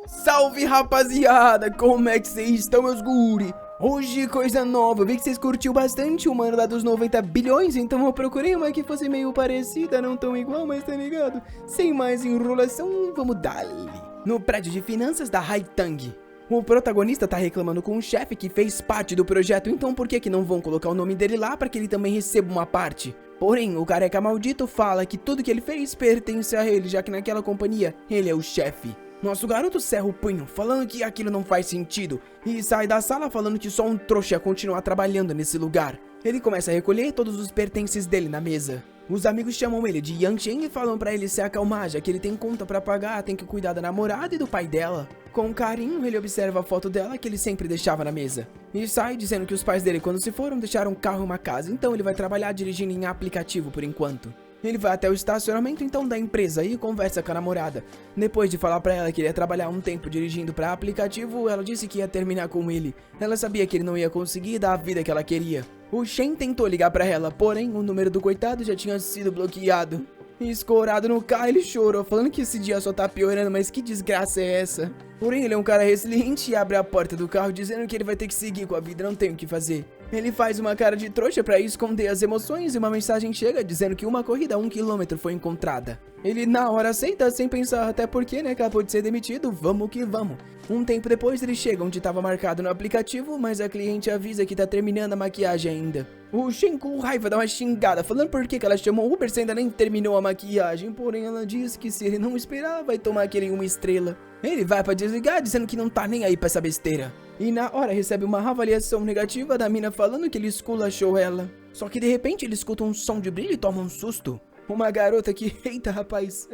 Salve, rapaziada! Como é que vocês estão, meus guri? Hoje, coisa nova. Eu vi que vocês curtiu bastante o mano lá dos 90 bilhões, então eu procurei uma que fosse meio parecida, não tão igual, mas tá ligado? Sem mais enrolação, vamos dar-lhe. No prédio de finanças da Haitang, o protagonista tá reclamando com o chefe que fez parte do projeto, então por que não vão colocar o nome dele lá pra que ele também receba uma parte? Porém, o careca maldito fala que tudo que ele fez pertence a ele, já que naquela companhia ele é o chefe. Nosso garoto cerra o punho, falando que aquilo não faz sentido, e sai da sala falando que só um trouxa ia continuar trabalhando nesse lugar. Ele começa a recolher todos os pertences dele na mesa. Os amigos chamam ele de Yang Chen e falam pra ele se acalmar, já que ele tem conta pra pagar, tem que cuidar da namorada e do pai dela. Com carinho, ele observa a foto dela que ele sempre deixava na mesa. E sai dizendo que os pais dele, quando se foram, deixaram um carro e uma casa, então ele vai trabalhar dirigindo em aplicativo por enquanto. Ele vai até o estacionamento então da empresa e conversa com a namorada. Depois de falar pra ela que ele ia trabalhar um tempo dirigindo pra aplicativo, ela disse que ia terminar com ele. Ela sabia que ele não ia conseguir dar a vida que ela queria. O Shen tentou ligar pra ela, porém o número do coitado já tinha sido bloqueado. Escorado no carro, ele chorou, falando que esse dia só tá piorando, mas que desgraça é essa? Porém, ele é um cara resiliente e abre a porta do carro dizendo que ele vai ter que seguir com a vida, não tem o que fazer. Ele faz uma cara de trouxa pra esconder as emoções e uma mensagem chega dizendo que uma corrida a 1 km foi encontrada. Ele na hora aceita sem pensar, até porque, né, acabou de ser demitido, vamos que vamos. Um tempo depois ele chega onde estava marcado no aplicativo, mas a cliente avisa que tá terminando a maquiagem ainda. O Shen com raiva dá uma xingada, falando por que ela chamou o Uber se ainda nem terminou a maquiagem, porém ela diz que se ele não esperar, vai tomar aquele 1 estrela. Ele vai pra desligar, dizendo que não tá nem aí pra essa besteira. E na hora recebe uma avaliação negativa da mina falando que ele esculachou ela. Só que de repente ele escuta um som de brilho e toma um susto. Uma garota que, eita rapaz,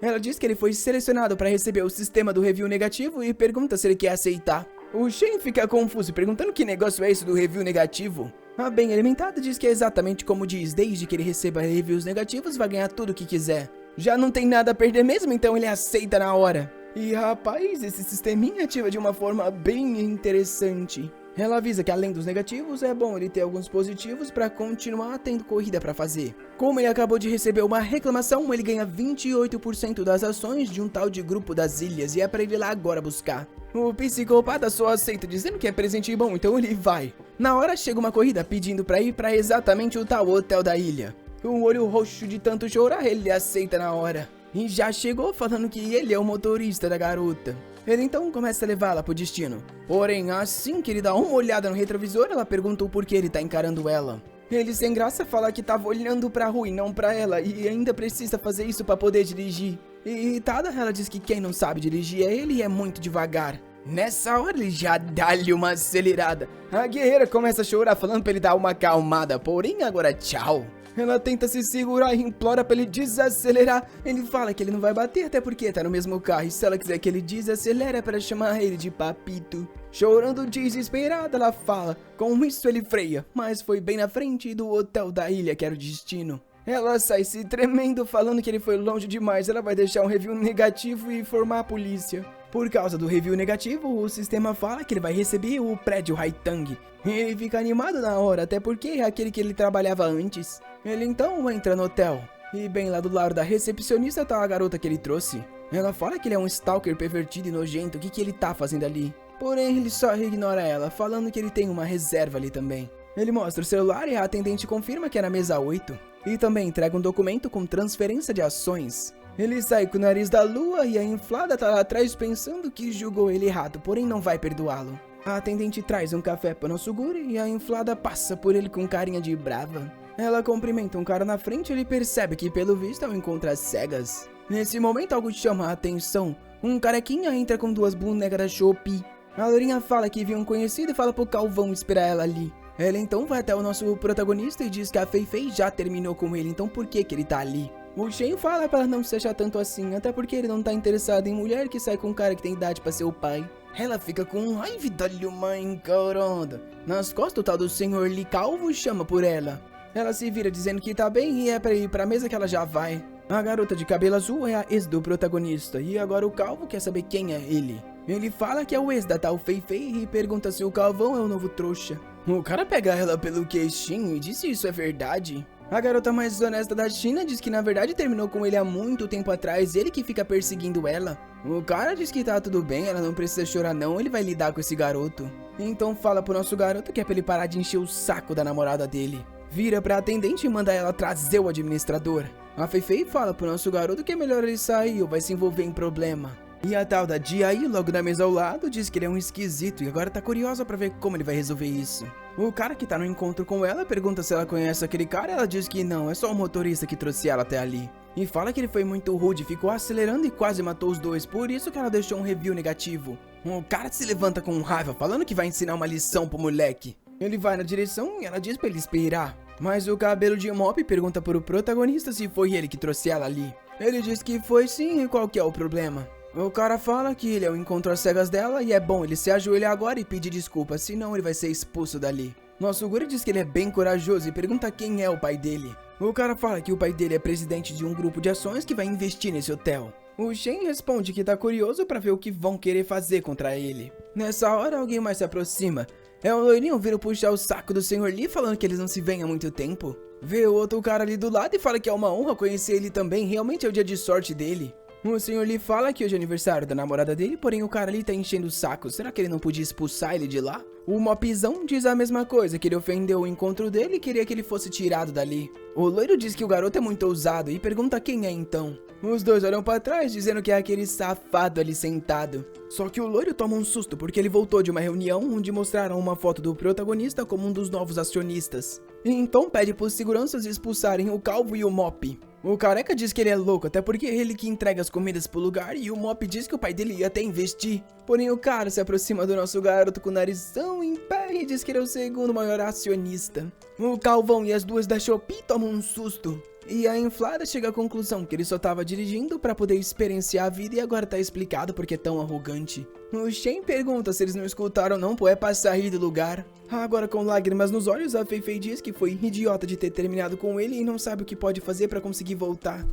ela diz que ele foi selecionado para receber o sistema do review negativo e pergunta se ele quer aceitar. O Shen fica confuso, perguntando que negócio é esse do review negativo. A bem alimentada diz que é exatamente como diz, desde que ele receba reviews negativos vai ganhar tudo o que quiser. Já não tem nada a perder mesmo, então ele aceita na hora. E rapaz, esse sisteminha ativa de uma forma bem interessante. Ela avisa que além dos negativos, é bom ele ter alguns positivos para continuar tendo corrida para fazer. Como ele acabou de receber uma reclamação, ele ganha 28% das ações de um tal de grupo das ilhas e é para ele ir lá agora buscar. O psicopata só aceita dizendo que é presente bom, então ele vai. Na hora chega uma corrida pedindo para ir para exatamente o tal hotel da ilha. Com o olho roxo de tanto chorar, ele aceita na hora. E já chegou falando que ele é o motorista da garota. Ele então começa a levá-la pro destino. Porém, assim que ele dá uma olhada no retrovisor, ela pergunta o porquê ele tá encarando ela. Ele sem graça fala que tava olhando pra rua e não pra ela, e ainda precisa fazer isso pra poder dirigir. E irritada, ela diz que quem não sabe dirigir é ele e é muito devagar. Nessa hora ele já dá-lhe uma acelerada. A guerreira começa a chorar falando pra ele dar uma acalmada, porém agora tchau. Ela tenta se segurar e implora pra ele desacelerar. Ele fala que ele não vai bater até porque tá no mesmo carro. E se ela quiser que ele desacelere é pra chamar ele de papito. Chorando desesperada, ela fala. Com isso ele freia, mas foi bem na frente do hotel da ilha que era o destino. Ela sai se tremendo falando que ele foi longe demais. Ela vai deixar um review negativo e informar a polícia. Por causa do review negativo, o sistema fala que ele vai receber o prédio Haitang. Ele fica animado na hora, até porque é aquele que ele trabalhava antes. Ele então entra no hotel. E bem lá do lado da recepcionista tá a garota que ele trouxe. Ela fala que ele é um stalker pervertido e nojento, o que ele tá fazendo ali? Porém, ele só ignora ela, falando que ele tem uma reserva ali também. Ele mostra o celular e a atendente confirma que é na mesa 8. E também entrega um documento com transferência de ações. Ele sai com o nariz da lua e a inflada tá lá atrás pensando que julgou ele errado, porém não vai perdoá-lo. A atendente traz um café para nosso guri e a inflada passa por ele com carinha de brava. Ela cumprimenta um cara na frente e ele percebe que pelo visto é um encontro às cegas. Nesse momento algo chama a atenção. Um carequinha entra com 2 bonecas da Shopee. A lourinha fala que viu um conhecido e fala pro Calvão esperar ela ali. Ela então vai até o nosso protagonista e diz que a Fei já terminou com ele, então por que ele tá ali? O Shen fala pra não se achar tanto assim, até porque ele não tá interessado em mulher que sai com um cara que tem idade pra ser o pai. Ela fica com raiva e dá-lhe uma encarada. Nas costas o tal do senhor Li Calvo chama por ela. Ela se vira dizendo que tá bem e é pra ir pra mesa que ela já vai. A garota de cabelo azul é a ex do protagonista e agora o Calvo quer saber quem é ele. Ele fala que é o ex da tal Fei e pergunta se o Calvão é o novo trouxa. O cara pega ela pelo queixinho e diz se isso é verdade. A garota mais honesta da China diz que na verdade terminou com ele há muito tempo atrás, ele que fica perseguindo ela. O cara diz que tá tudo bem, ela não precisa chorar não, ele vai lidar com esse garoto. Então fala pro nosso garoto que é pra ele parar de encher o saco da namorada dele. Vira pra atendente e manda ela trazer o administrador. A Fei fala pro nosso garoto que é melhor ele sair ou vai se envolver em problema. E a tal da Dia aí, logo na mesa ao lado, diz que ele é um esquisito e agora tá curiosa pra ver como ele vai resolver isso. O cara que tá no encontro com ela pergunta se ela conhece aquele cara e ela diz que não, é só o motorista que trouxe ela até ali. E fala que ele foi muito rude, ficou acelerando e quase matou os dois, por isso que ela deixou um review negativo. O cara se levanta com raiva, falando que vai ensinar uma lição pro moleque. Ele vai na direção e ela diz pra ele esperar. Mas o cabelo de Mop pergunta pro protagonista se foi ele que trouxe ela ali. Ele diz que foi sim e qual que é o problema. O cara fala que ele é o encontro às cegas dela e é bom ele se ajoelhar agora e pedir desculpa, senão ele vai ser expulso dali. Nosso guri diz que ele é bem corajoso e pergunta quem é o pai dele. O cara fala que o pai dele é presidente de um grupo de ações que vai investir nesse hotel. O Shen responde que tá curioso pra ver o que vão querer fazer contra ele. Nessa hora alguém mais se aproxima. É um loirinho vindo puxar o saco do Sr. Lee falando que eles não se veem há muito tempo. Vê o outro cara ali do lado e fala que é uma honra conhecer ele também, realmente é o dia de sorte dele. O Sr. Lee fala que hoje é aniversário da namorada dele, porém o cara ali tá enchendo o saco. Será que ele não podia expulsar ele de lá? O Mopzão diz a mesma coisa, que ele ofendeu o encontro dele e queria que ele fosse tirado dali. O loiro diz que o garoto é muito ousado e pergunta quem é então. Os dois olham pra trás dizendo que é aquele safado ali sentado. Só que o loiro toma um susto porque ele voltou de uma reunião onde mostraram uma foto do protagonista como um dos novos acionistas. E então pede pros seguranças expulsarem o Calvo e o Mop. O careca diz que ele é louco, até porque é ele que entrega as comidas pro lugar e o Mop diz que o pai dele ia até investir. Porém o cara se aproxima do nosso garoto com o narizão em pé e diz que ele é o segundo maior acionista. O Calvão e as duas da Shopee tomam um susto. E a inflada chega à conclusão que ele só tava dirigindo pra poder experienciar a vida e agora tá explicado porque é tão arrogante. O Shen pergunta se eles não escutaram não, pô, é pra sair do lugar. Agora com lágrimas nos olhos, a Fei diz que foi idiota de ter terminado com ele e não sabe o que pode fazer pra conseguir voltar.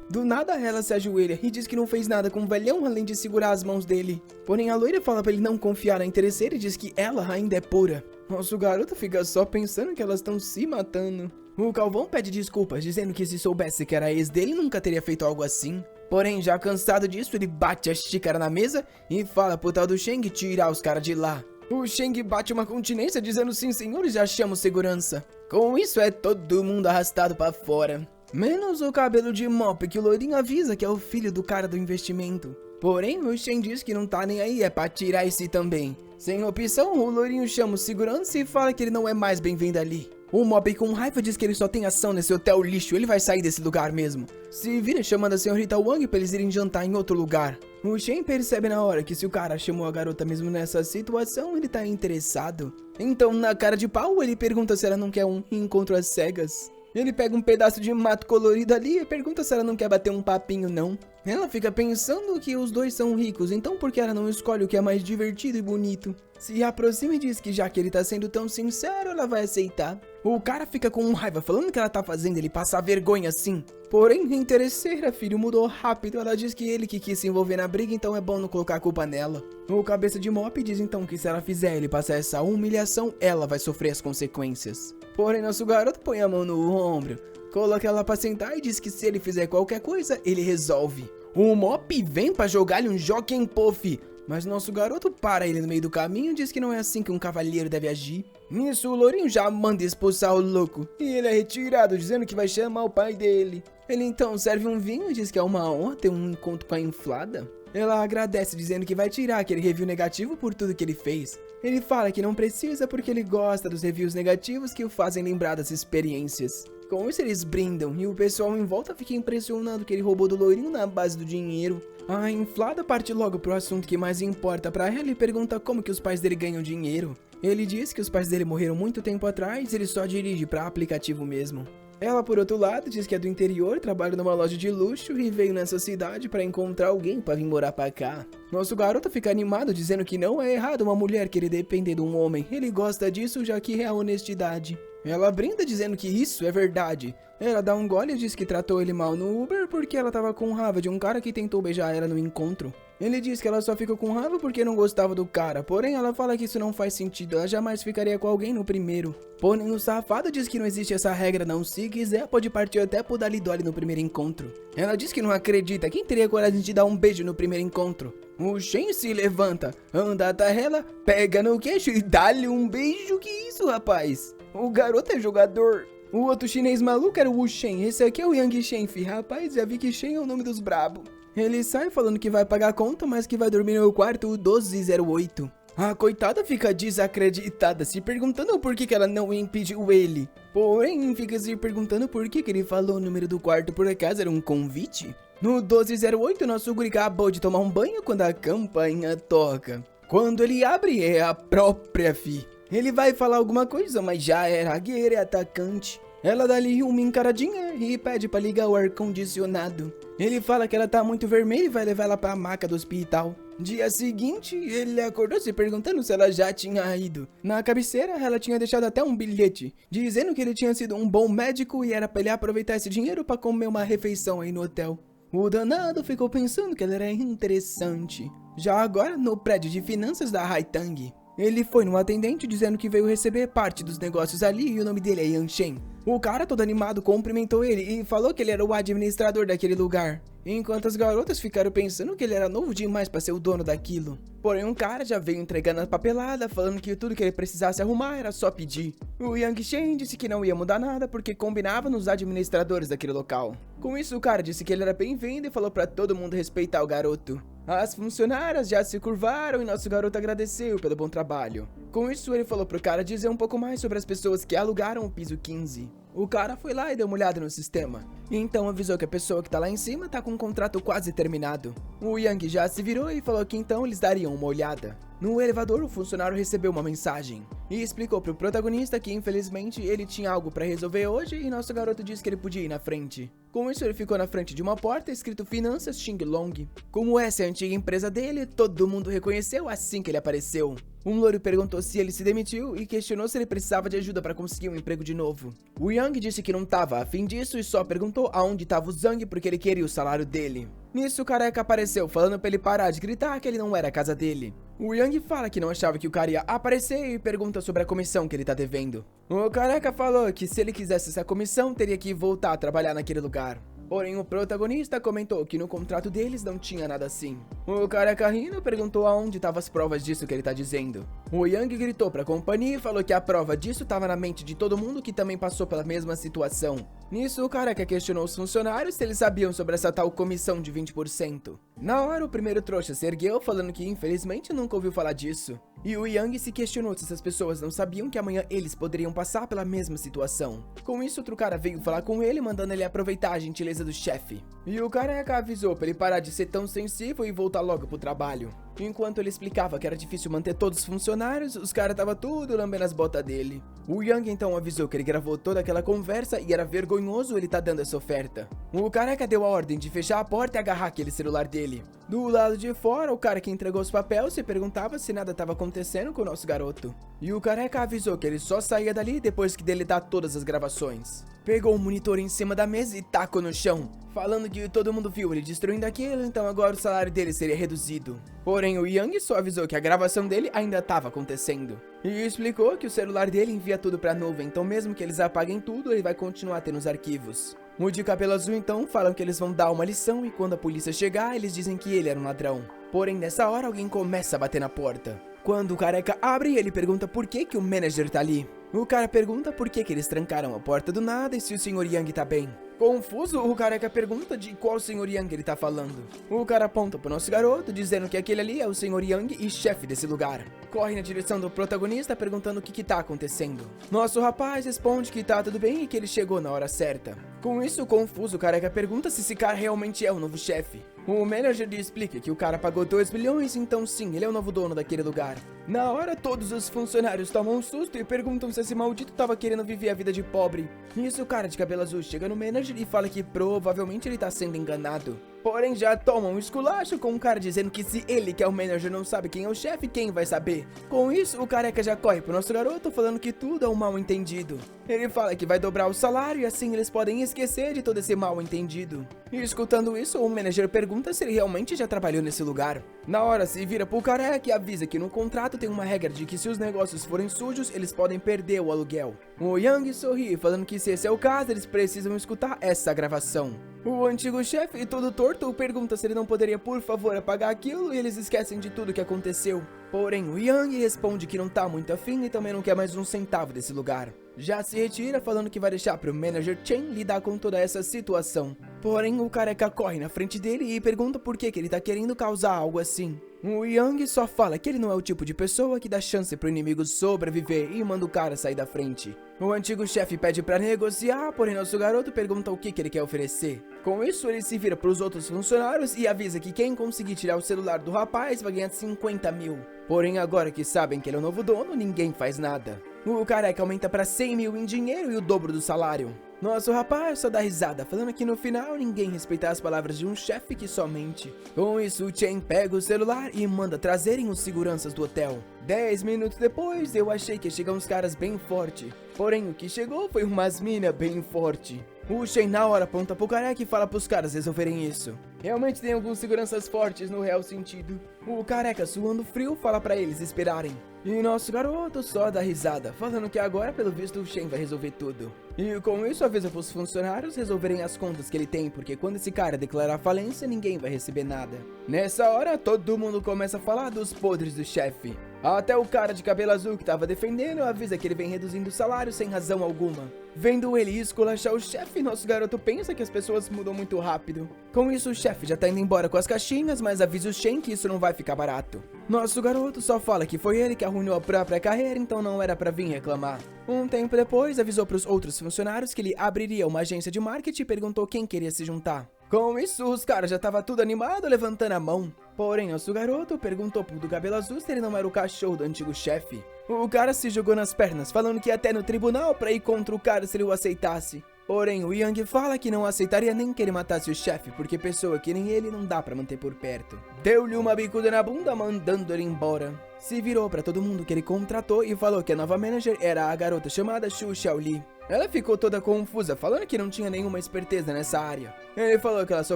Do nada ela se ajoelha e diz que não fez nada com o velhão além de segurar as mãos dele. Porém a loira fala pra ele não confiar na interesseira e diz que ela ainda é pura. Nosso garoto fica só pensando que elas estão se matando. O Calvão pede desculpas, dizendo que se soubesse que era ex dele, nunca teria feito algo assim. Porém, já cansado disso, ele bate a xícara na mesa e fala pro tal do Sheng tirar os caras de lá. O Sheng bate uma continência dizendo sim senhores, já chamo segurança. Com isso é todo mundo arrastado pra fora. Menos o cabelo de Mop, que o loirinho avisa que é o filho do cara do investimento. Porém, o Shen diz que não tá nem aí, é pra tirar esse também. Sem opção, o loirinho chama o segurança e fala que ele não é mais bem-vindo ali. O Mop com raiva diz que ele só tem ação nesse hotel lixo, ele vai sair desse lugar mesmo. Se vira chamando a senhorita Wang pra eles irem jantar em outro lugar. O Shen percebe na hora que se o cara chamou a garota mesmo nessa situação, ele tá interessado. Então, na cara de pau, ele pergunta se ela não quer um encontro às cegas. Ele pega um pedaço de mato colorido ali e pergunta se ela não quer bater um papinho não. Ela fica pensando que os dois são ricos, então por que ela não escolhe o que é mais divertido e bonito? Se aproxima e diz que já que ele tá sendo tão sincero, ela vai aceitar. O cara fica com raiva falando que ela tá fazendo ele passar vergonha assim. Porém, interesseira, filho, mudou rápido. Ela diz que ele que quis se envolver na briga, então é bom não colocar a culpa nela. O cabeça de Mop diz então que se ela fizer ele passar essa humilhação, ela vai sofrer as consequências. Porém, nosso garoto põe a mão no ombro, coloca ela pra sentar e diz que se ele fizer qualquer coisa, ele resolve. O Mop vem pra jogar-lhe um Joken Puff, mas nosso garoto para ele no meio do caminho e diz que não é assim que um cavalheiro deve agir. Nisso, o lourinho já manda expulsar o louco, e ele é retirado, dizendo que vai chamar o pai dele. Ele então serve um vinho e diz que é uma honra ter um encontro com a inflada. Ela agradece, dizendo que vai tirar aquele review negativo por tudo que ele fez. Ele fala que não precisa porque ele gosta dos reviews negativos que o fazem lembrar das experiências. Com isso eles brindam e o pessoal em volta fica impressionado que ele roubou do loirinho na base do dinheiro. A inflada parte logo pro assunto que mais importa pra ela e pergunta como que os pais dele ganham dinheiro. Ele diz que os pais dele morreram muito tempo atrás e ele só dirige pra aplicativo mesmo. Ela, por outro lado, diz que é do interior, trabalha numa loja de luxo e veio nessa cidade pra encontrar alguém pra vir morar pra cá. Nosso garoto fica animado dizendo que não é errado uma mulher querer depender de um homem, ele gosta disso já que é a honestidade. Ela brinda dizendo que isso é verdade. Ela dá um gole e diz que tratou ele mal no Uber porque ela tava com raiva de um cara que tentou beijar ela no encontro. Ele diz que ela só ficou com raiva porque não gostava do cara, porém ela fala que isso não faz sentido, ela jamais ficaria com alguém no primeiro. Porém o safado diz que não existe essa regra não, se quiser pode partir até pro Dalidoli no primeiro encontro. Ela diz que não acredita, quem teria coragem de dar um beijo no primeiro encontro? O Shen se levanta, anda até ela, pega no queixo e dá-lhe um beijo, que isso rapaz? O garoto é jogador. O outro chinês maluco era o Wu Shen, esse aqui é o Yang Shenfi, rapaz, já vi que Shen é o nome dos brabo. Ele sai falando que vai pagar a conta, mas que vai dormir no quarto 1208. A coitada fica desacreditada, se perguntando por que ela não impediu ele. Porém, fica se perguntando por que ele falou o número do quarto, por acaso era um convite? No 1208, nosso guri acabou de tomar um banho quando a campainha toca. Quando ele abre, é a própria Fi. Ele vai falar alguma coisa, mas já era a guerreira atacante. Ela dá ali uma encaradinha e pede pra ligar o ar-condicionado. Ele fala que ela tá muito vermelha e vai levar ela pra maca do hospital. Dia seguinte, ele acordou se perguntando se ela já tinha ido. Na cabeceira, ela tinha deixado até um bilhete, dizendo que ele tinha sido um bom médico e era pra ele aproveitar esse dinheiro pra comer uma refeição aí no hotel. O danado ficou pensando que ela era interessante. Já agora, no prédio de finanças da Haitang, ele foi no atendente dizendo que veio receber parte dos negócios ali e o nome dele é Yan Shen. O cara todo animado cumprimentou ele e falou que ele era o administrador daquele lugar. Enquanto as garotas ficaram pensando que ele era novo demais pra ser o dono daquilo. Porém um cara já veio entregando a papelada, falando que tudo que ele precisasse arrumar era só pedir. O Yang Shen disse que não ia mudar nada porque combinava nos administradores daquele local. Com isso o cara disse que ele era bem-vindo e falou pra todo mundo respeitar o garoto. As funcionárias já se curvaram e nosso garoto agradeceu pelo bom trabalho. Com isso ele falou pro cara dizer um pouco mais sobre as pessoas que alugaram o piso 15. O cara foi lá e deu uma olhada no sistema. Então avisou que a pessoa que tá lá em cima tá com um contrato quase terminado. O Yang já se virou e falou que então eles dariam uma olhada. No elevador, o funcionário recebeu uma mensagem e explicou pro protagonista que infelizmente ele tinha algo pra resolver hoje e nosso garoto disse que ele podia ir na frente. Com isso ele ficou na frente de uma porta escrito Finanças Xinglong. Como essa é a antiga empresa dele, todo mundo reconheceu assim que ele apareceu. Um loiro perguntou se ele se demitiu e questionou se ele precisava de ajuda para conseguir um emprego de novo. O Yang disse que não tava a fim disso e só perguntou aonde tava o Zhang porque ele queria o salário dele. Nisso o careca apareceu falando pra ele parar de gritar que ele não era a casa dele. O Yang fala que não achava que o cara ia aparecer e pergunta sobre a comissão que ele tá devendo. O careca falou que se ele quisesse essa comissão teria que voltar a trabalhar naquele lugar. Porém, o protagonista comentou que no contrato deles não tinha nada assim. O careca rindo perguntou aonde estavam as provas disso que ele tá dizendo. O Yang gritou pra companhia e falou que a prova disso tava na mente de todo mundo que também passou pela mesma situação. Nisso, o careca questionou os funcionários se eles sabiam sobre essa tal comissão de 20%. Na hora, o primeiro trouxa se ergueu falando que infelizmente nunca ouviu falar disso. E o Yang se questionou se essas pessoas não sabiam que amanhã eles poderiam passar pela mesma situação. Com isso, outro cara veio falar com ele, mandando ele aproveitar a gentileza do chefe. E o careca avisou pra ele parar de ser tão sensível e voltar logo pro trabalho. Enquanto ele explicava que era difícil manter todos os funcionários, os caras tava tudo lambendo as botas dele. O Yang então avisou que ele gravou toda aquela conversa e era vergonhoso ele tá dando essa oferta. O careca deu a ordem de fechar a porta e agarrar aquele celular dele. Do lado de fora, o cara que entregou os papéis se perguntava se nada tava acontecendo com o nosso garoto. E o careca avisou que ele só saía dali depois que deletar todas as gravações. Pegou o monitor em cima da mesa e tacou no chão, falando que todo mundo viu ele destruindo aquilo, então agora o salário dele seria reduzido. Porém, o Yang só avisou que a gravação dele ainda estava acontecendo. E explicou que o celular dele envia tudo pra nuvem, então mesmo que eles apaguem tudo, ele vai continuar tendo os arquivos. O de cabelo azul então falam que eles vão dar uma lição e quando a polícia chegar, eles dizem que ele era um ladrão. Porém, nessa hora, alguém começa a bater na porta. Quando o careca abre, ele pergunta por que o manager tá ali. O cara pergunta por que eles trancaram a porta do nada e se o Sr. Yang tá bem. Confuso, o careca pergunta de qual Sr. Yang ele tá falando. O cara aponta pro nosso garoto, dizendo que aquele ali é o Sr. Yang e chefe desse lugar. Corre na direção do protagonista, perguntando o que tá acontecendo. Nosso rapaz responde que tá tudo bem e que ele chegou na hora certa. Com isso, confuso, o careca pergunta se esse cara realmente é o novo chefe. O manager lhe explica que o cara pagou 2 bilhões, então sim, ele é o novo dono daquele lugar. Na hora, todos os funcionários tomam um susto e perguntam se esse maldito tava querendo viver a vida de pobre. Nisso, o cara de cabelo azul chega no manager e fala que provavelmente ele tá sendo enganado. Porém, já toma um esculacho com um cara dizendo que se ele, que é o manager, não sabe quem é o chefe, quem vai saber? Com isso, o careca já corre pro nosso garoto falando que tudo é um mal entendido. Ele fala que vai dobrar o salário e assim eles podem esquecer de todo esse mal entendido. E escutando isso, o manager pergunta se ele realmente já trabalhou nesse lugar. Na hora, se vira pro careca e avisa que no contrato tem uma regra de que se os negócios forem sujos, eles podem perder o aluguel. O Yang sorri, falando que se esse é o caso, eles precisam escutar essa gravação. O antigo chefe, todo torto, pergunta se ele não poderia, por favor, apagar aquilo e eles esquecem de tudo que aconteceu. Porém, o Yang responde que não tá muito afim e também não quer mais um centavo desse lugar. Já se retira, falando que vai deixar pro manager Chen lidar com toda essa situação. Porém, o careca corre na frente dele e pergunta por que ele tá querendo causar algo assim. O Yang só fala que ele não é o tipo de pessoa que dá chance pro inimigo sobreviver e manda o cara sair da frente. O antigo chefe pede pra negociar, porém nosso garoto pergunta o que ele quer oferecer. Com isso, ele se vira pros outros funcionários e avisa que quem conseguir tirar o celular do rapaz vai ganhar 50 mil. Porém, agora que sabem que ele é o novo dono, ninguém faz nada. O careca aumenta pra 100 mil em dinheiro e o dobro do salário. Nosso rapaz só dá risada, falando que no final ninguém respeita as palavras de um chefe que só mente. Com isso, o Chen pega o celular e manda trazerem os seguranças do hotel. 10 minutos depois, eu achei que ia chegar uns caras bem forte. Porém, o que chegou foi umas mina bem forte. O Chen na hora aponta pro careca e fala pros caras resolverem isso. Realmente tem alguns seguranças fortes no real sentido. O careca, suando frio, fala pra eles esperarem. E nosso garoto só dá risada, falando que agora, pelo visto, o Shen vai resolver tudo. E com isso avisa pros funcionários resolverem as contas que ele tem, porque quando esse cara declarar falência, ninguém vai receber nada. Nessa hora, todo mundo começa a falar dos podres do chefe. Até o cara de cabelo azul que tava defendendo avisa que ele vem reduzindo o salário sem razão alguma. Vendo ele esculachar o chefe, nosso garoto pensa que as pessoas mudam muito rápido. Com isso, o chefe já tá indo embora com as caixinhas, mas avisa o Shen que isso não vai ficar barato. Nosso garoto só fala que foi ele que arruinou a própria carreira, então não era pra vir reclamar. Um tempo depois, avisou pros outros funcionários que ele abriria uma agência de marketing e perguntou quem queria se juntar. Com isso, os caras já tava tudo animado, levantando a mão. Porém, nosso garoto perguntou pro do cabelo azul se ele não era o cachorro do antigo chefe. O cara se jogou nas pernas, falando que ia até no tribunal pra ir contra o cara se ele o aceitasse. Porém, o Yang fala que não aceitaria nem que ele matasse o chefe, porque pessoa que nem ele não dá pra manter por perto. Deu-lhe uma bicuda na bunda, mandando ele embora. Se virou pra todo mundo que ele contratou e falou que a nova manager era a garota chamada Xu Xiaoli. Ela ficou toda confusa, falando que não tinha nenhuma esperteza nessa área. Ele falou que ela só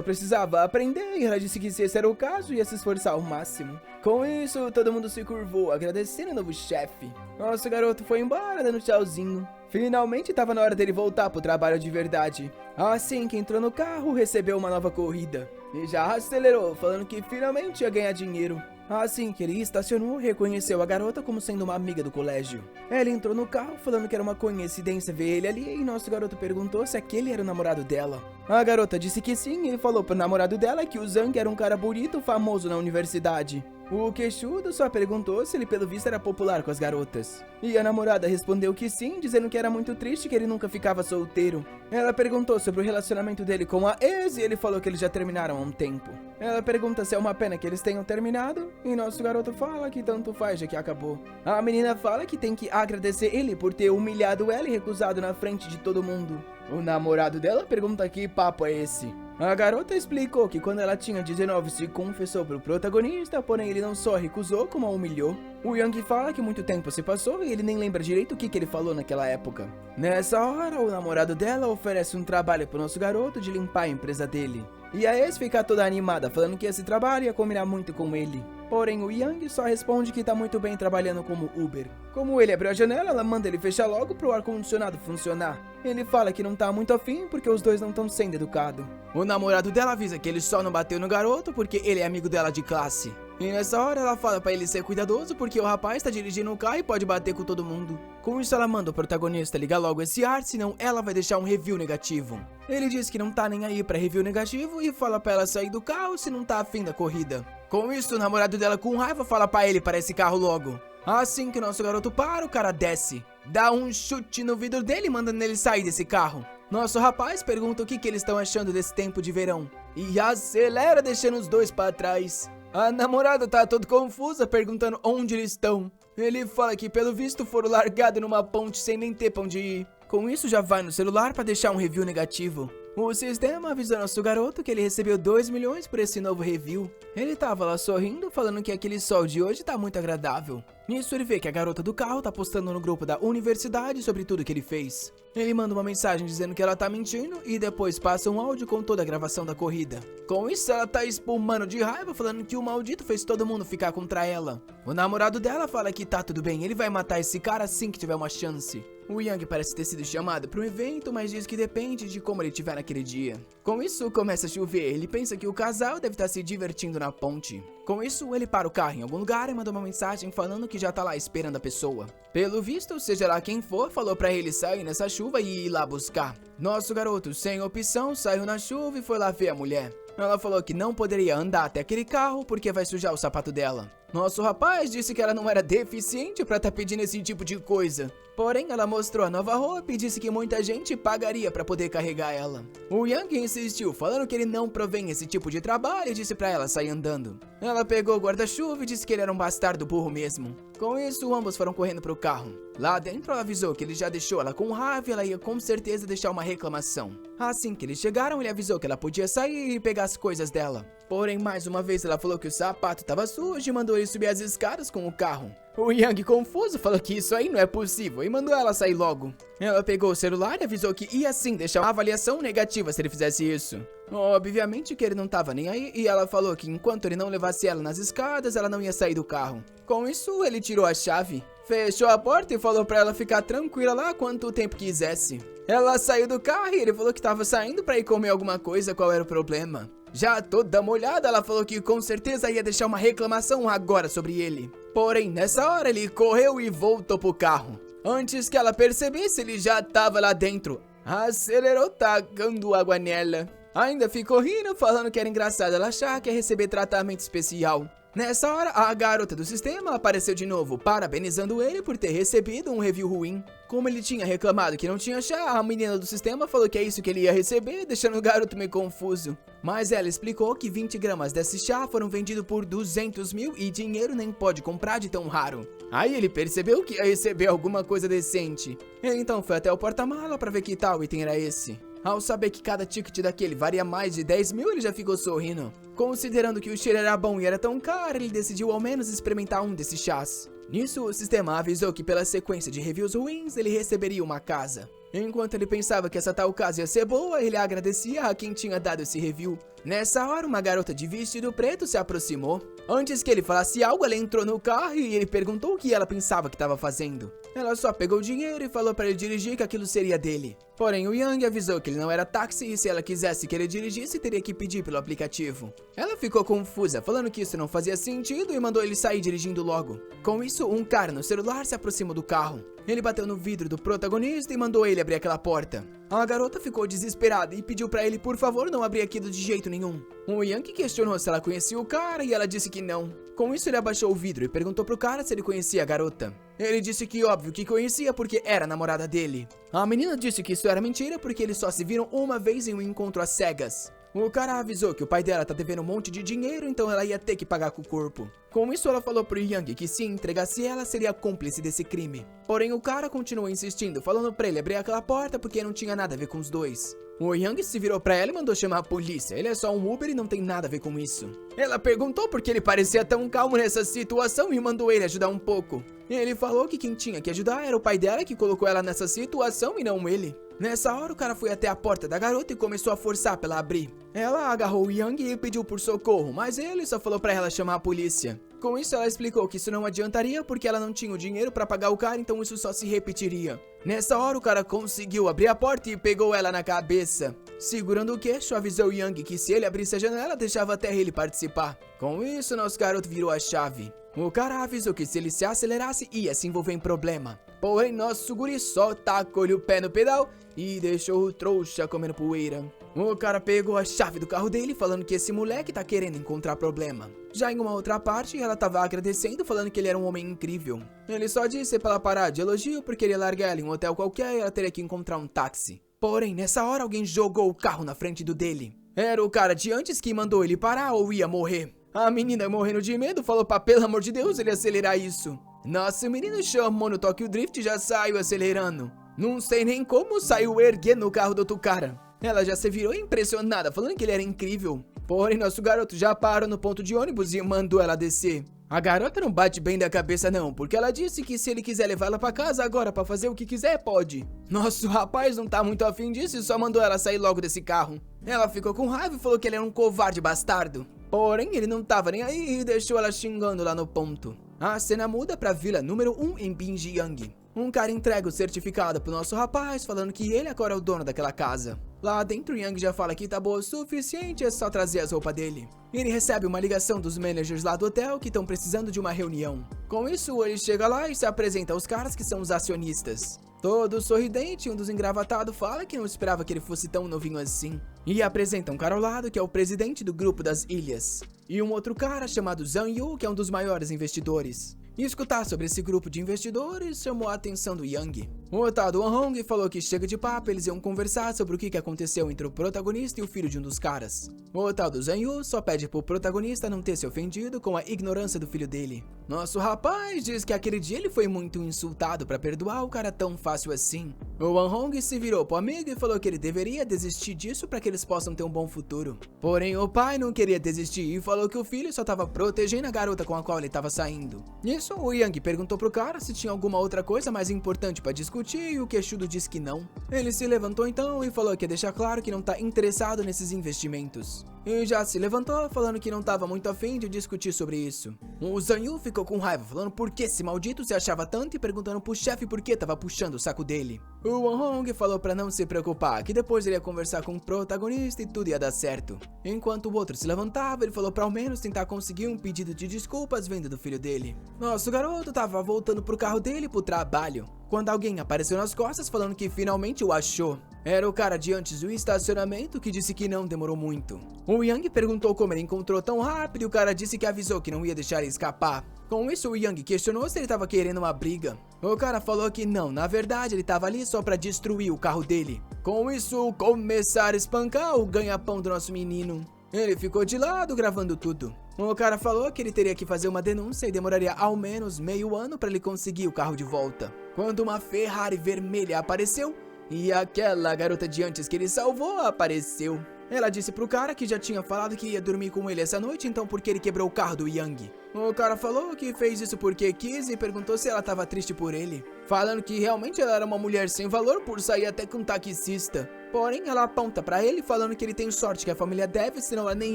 precisava aprender e ela disse que se esse era o caso, ia se esforçar ao máximo. Com isso, todo mundo se curvou, agradecendo o novo chefe. Nosso garoto foi embora, dando tchauzinho. Finalmente estava na hora dele voltar pro trabalho de verdade. Assim que entrou no carro, recebeu uma nova corrida. E já acelerou, falando que finalmente ia ganhar dinheiro. Assim que ele estacionou, reconheceu a garota como sendo uma amiga do colégio. Ela entrou no carro falando que era uma coincidência ver ele ali e nosso garoto perguntou se aquele era o namorado dela. A garota disse que sim e falou pro namorado dela que o Zhang era um cara bonito famoso na universidade. O queixudo só perguntou se ele pelo visto era popular com as garotas. E a namorada respondeu que sim, dizendo que era muito triste que ele nunca ficava solteiro. Ela perguntou sobre o relacionamento dele com a ex e ele falou que eles já terminaram há um tempo. Ela pergunta se é uma pena que eles tenham terminado e nosso garoto fala que tanto faz já que acabou. A menina fala que tem que agradecer ele por ter humilhado ela e recusado na frente de todo mundo. O namorado dela pergunta que papo é esse. A garota explicou que quando ela tinha 19 se confessou pro protagonista, porém ele não só recusou como a humilhou. O Yang fala que muito tempo se passou e ele nem lembra direito o que ele falou naquela época. Nessa hora, o namorado dela oferece um trabalho pro nosso garoto de limpar a empresa dele. E a ex fica toda animada, falando que esse trabalho ia combinar muito com ele. Porém, o Yang só responde que tá muito bem trabalhando como Uber. Como ele abriu a janela, ela manda ele fechar logo pro ar-condicionado funcionar. Ele fala que não tá muito afim porque os dois não estão sendo educados. O namorado dela avisa que ele só não bateu no garoto porque ele é amigo dela de classe. E nessa hora ela fala pra ele ser cuidadoso porque o rapaz tá dirigindo o carro e pode bater com todo mundo. Com isso ela manda o protagonista ligar logo esse ar, senão ela vai deixar um review negativo. Ele diz que não tá nem aí pra review negativo e fala pra ela sair do carro se não tá afim da corrida. Com isso o namorado dela com raiva fala pra ele para esse carro logo. Assim que o nosso garoto para, o cara desce. Dá um chute no vidro dele mandando ele sair desse carro. Nosso rapaz pergunta o que eles estão achando desse tempo de verão. E acelera deixando os dois pra trás. A namorada tá toda confusa, perguntando onde eles estão. Ele fala que pelo visto foram largados numa ponte sem nem ter pra onde ir. Com isso já vai no celular pra deixar um review negativo. O sistema avisou nosso garoto que ele recebeu 2 milhões por esse novo review. Ele tava lá sorrindo, falando que aquele sol de hoje tá muito agradável. Nisso ele vê que a garota do carro tá postando no grupo da universidade sobre tudo que ele fez. Ele manda uma mensagem dizendo que ela tá mentindo e depois passa um áudio com toda a gravação da corrida. Com isso ela tá espumando de raiva, falando que o maldito fez todo mundo ficar contra ela. O namorado dela fala que tá tudo bem, ele vai matar esse cara assim que tiver uma chance. O Yang parece ter sido chamado para um evento, mas diz que depende de como ele estiver naquele dia. Com isso, começa a chover. Ele pensa que o casal deve estar se divertindo na ponte. Com isso, ele para o carro em algum lugar e manda uma mensagem falando que já tá lá esperando a pessoa. Pelo visto, seja lá quem for, falou pra ele sair nessa chuva e ir lá buscar. Nosso garoto, sem opção, saiu na chuva e foi lá ver a mulher. Ela falou que não poderia andar até aquele carro porque vai sujar o sapato dela. Nosso rapaz disse que ela não era deficiente pra tá pedindo esse tipo de coisa. Porém, ela mostrou a nova roupa e disse que muita gente pagaria pra poder carregar ela. O Yang insistiu, falando que ele não provém esse tipo de trabalho e disse pra ela sair andando. Ela pegou o guarda-chuva e disse que ele era um bastardo burro mesmo. Com isso, ambos foram correndo pro carro. Lá dentro, ela avisou que ele já deixou ela com raiva e ela ia com certeza deixar uma reclamação. Assim que eles chegaram, ele avisou que ela podia sair e pegar as coisas dela. Porém, mais uma vez, ela falou que o sapato estava sujo e mandou ele subir as escadas com o carro. O Yang, confuso, falou que isso aí não é possível e mandou ela sair logo. Ela pegou o celular e avisou que ia sim deixar uma avaliação negativa se ele fizesse isso. Obviamente que ele não tava nem aí e ela falou que enquanto ele não levasse ela nas escadas, ela não ia sair do carro. Com isso, ele tirou a chave, fechou a porta e falou pra ela ficar tranquila lá quanto tempo quisesse. Ela saiu do carro e ele falou que tava saindo pra ir comer alguma coisa, qual era o problema. Já toda molhada, ela falou que com certeza ia deixar uma reclamação agora sobre ele. Porém, nessa hora, ele correu e voltou pro carro. Antes que ela percebesse, ele já tava lá dentro. Acelerou tacando água nela. Ainda ficou rindo, falando que era engraçado ela achar que ia receber tratamento especial. Nessa hora, a garota do sistema apareceu de novo, parabenizando ele por ter recebido um review ruim. Como ele tinha reclamado que não tinha chá, a menina do sistema falou que é isso que ele ia receber, deixando o garoto meio confuso. Mas ela explicou que 20 gramas desse chá foram vendidos por 200 mil e dinheiro nem pode comprar de tão raro. Aí ele percebeu que ia receber alguma coisa decente. Ele então foi até o porta-mala para ver que tal item era esse. Ao saber que cada ticket daquele varia mais de 10 mil, ele já ficou sorrindo. Considerando que o cheiro era bom e era tão caro, ele decidiu ao menos experimentar um desses chás. Nisso, o sistema avisou que pela sequência de reviews ruins, ele receberia uma casa. Enquanto ele pensava que essa tal casa ia ser boa, ele agradecia a quem tinha dado esse review. Nessa hora, uma garota de vestido preto se aproximou. Antes que ele falasse algo, ela entrou no carro e ele perguntou o que ela pensava que estava fazendo. Ela só pegou o dinheiro e falou para ele dirigir que aquilo seria dele. Porém, o Yang avisou que ele não era táxi e se ela quisesse que ele dirigisse, teria que pedir pelo aplicativo. Ela ficou confusa, falando que isso não fazia sentido e mandou ele sair dirigindo logo. Com isso, um cara no celular se aproximou do carro. Ele bateu no vidro do protagonista e mandou ele abrir aquela porta. A garota ficou desesperada e pediu pra ele por favor não abrir aquilo de jeito nenhum. O Yang questionou se ela conhecia o cara e ela disse que não. Com isso ele abaixou o vidro e perguntou pro cara se ele conhecia a garota. Ele disse que óbvio que conhecia porque era a namorada dele. A menina disse que isso era mentira porque eles só se viram uma vez em um encontro às cegas. O cara avisou que o pai dela tá devendo um monte de dinheiro, então ela ia ter que pagar com o corpo. Com isso, ela falou pro Yang que se entregasse ela, seria cúmplice desse crime. Porém, o cara continuou insistindo, falando pra ele abrir aquela porta porque não tinha nada a ver com os dois. O Yang se virou pra ela e mandou chamar a polícia. Ele é só um Uber e não tem nada a ver com isso. Ela perguntou por que ele parecia tão calmo nessa situação e mandou ele ajudar um pouco. Ele falou que quem tinha que ajudar era o pai dela que colocou ela nessa situação e não ele. Nessa hora, o cara foi até a porta da garota e começou a forçar pra ela abrir. Ela agarrou o Yang e pediu por socorro, mas ele só falou pra ela chamar a polícia. Com isso, ela explicou que isso não adiantaria porque ela não tinha o dinheiro pra pagar o cara, então isso só se repetiria. Nessa hora, o cara conseguiu abrir a porta e pegou ela na cabeça. Segurando o queixo, avisou o Yang que se ele abrisse a janela, deixava até ele participar. Com isso, nosso garoto virou a chave. O cara avisou que se ele se acelerasse, ia se envolver em problema. Porém, nosso guri só tacou-lhe o pé no pedal e deixou o trouxa comendo poeira. O cara pegou a chave do carro dele, falando que esse moleque tá querendo encontrar problema. Já em uma outra parte, ela tava agradecendo, falando que ele era um homem incrível. Ele só disse pra ela parar de elogio porque ele ia largar ela em um hotel qualquer e ela teria que encontrar um táxi. Porém, nessa hora, alguém jogou o carro na frente do dele. Era o cara de antes que mandou ele parar ou ia morrer. A menina, morrendo de medo, falou pra, pelo amor de Deus, ele acelerar isso. Nossa, o menino chamou no Tokyo Drift e já saiu acelerando. Não sei nem como saiu erguendo o carro do outro cara. Ela já se virou impressionada, falando que ele era incrível. Porém, nosso garoto já parou no ponto de ônibus e mandou ela descer. A garota não bate bem da cabeça não, porque ela disse que se ele quiser levar ela pra casa agora pra fazer o que quiser, pode. Nosso rapaz não tá muito afim disso e só mandou ela sair logo desse carro. Ela ficou com raiva e falou que ele era um covarde bastardo. Porém, ele não tava nem aí e deixou ela xingando lá no ponto. A cena muda pra vila número 1 em Binjiang. Um cara entrega o certificado pro nosso rapaz, falando que ele agora é o dono daquela casa. Lá dentro, Yang já fala que tá boa o suficiente, é só trazer as roupas dele. Ele recebe uma ligação dos managers lá do hotel que estão precisando de uma reunião. Com isso, ele chega lá e se apresenta aos caras que são os acionistas. Todo sorridente, um dos engravatados fala que não esperava que ele fosse tão novinho assim. E apresenta um cara ao lado que é o presidente do grupo das ilhas. E um outro cara chamado Zhang Yu, que é um dos maiores investidores. E escutar sobre esse grupo de investidores chamou a atenção do Yang. O tal do Wan Hong falou que chega de papo, eles iam conversar sobre o que aconteceu entre o protagonista e o filho de um dos caras. O tal do Zhang Yu só pede pro protagonista não ter se ofendido com a ignorância do filho dele. Nosso rapaz diz que aquele dia ele foi muito insultado pra perdoar o cara tão fácil assim. O Wan Hong se virou pro amigo e falou que ele deveria desistir disso pra que eles possam ter um bom futuro. Porém, o pai não queria desistir e falou que o filho só tava protegendo a garota com a qual ele tava saindo. Nisso, o Yang perguntou pro cara se tinha alguma outra coisa mais importante pra discutir e o queixudo disse que não. Ele se levantou então e falou que ia deixar claro que não tá interessado nesses investimentos. E já se levantou falando que não tava muito afim de discutir sobre isso. O Zhang Yu ficou com raiva, falando por que esse maldito se achava tanto e perguntando pro chefe por que tava puxando o saco dele. O Wan Hong falou pra não se preocupar, que depois ele ia conversar com o protagonista e tudo ia dar certo. Enquanto o outro se levantava, ele falou pra ao menos tentar conseguir um pedido de desculpas vindo do filho dele. Nosso garoto tava voltando pro carro dele pro trabalho, quando alguém apareceu nas costas falando que finalmente o achou. Era o cara de antes do estacionamento que disse que não demorou muito. O Yang perguntou como ele encontrou tão rápido e o cara disse que avisou que não ia deixar ele escapar. Com isso, o Yang questionou se ele tava querendo uma briga. O cara falou que não, na verdade ele tava ali só pra destruir o carro dele. Com isso, começaram a espancar o ganha-pão do nosso menino. Ele ficou de lado gravando tudo. O cara falou que ele teria que fazer uma denúncia e demoraria ao menos meio ano pra ele conseguir o carro de volta. Quando uma Ferrari vermelha apareceu, e aquela garota de antes que ele salvou apareceu. Ela disse pro cara que já tinha falado que ia dormir com ele essa noite, então por que ele quebrou o carro do Yang. O cara falou que fez isso porque quis e perguntou se ela tava triste por ele, falando que realmente ela era uma mulher sem valor por sair até com um taxista. Porém, ela aponta pra ele falando que ele tem sorte que a família deve, senão ela nem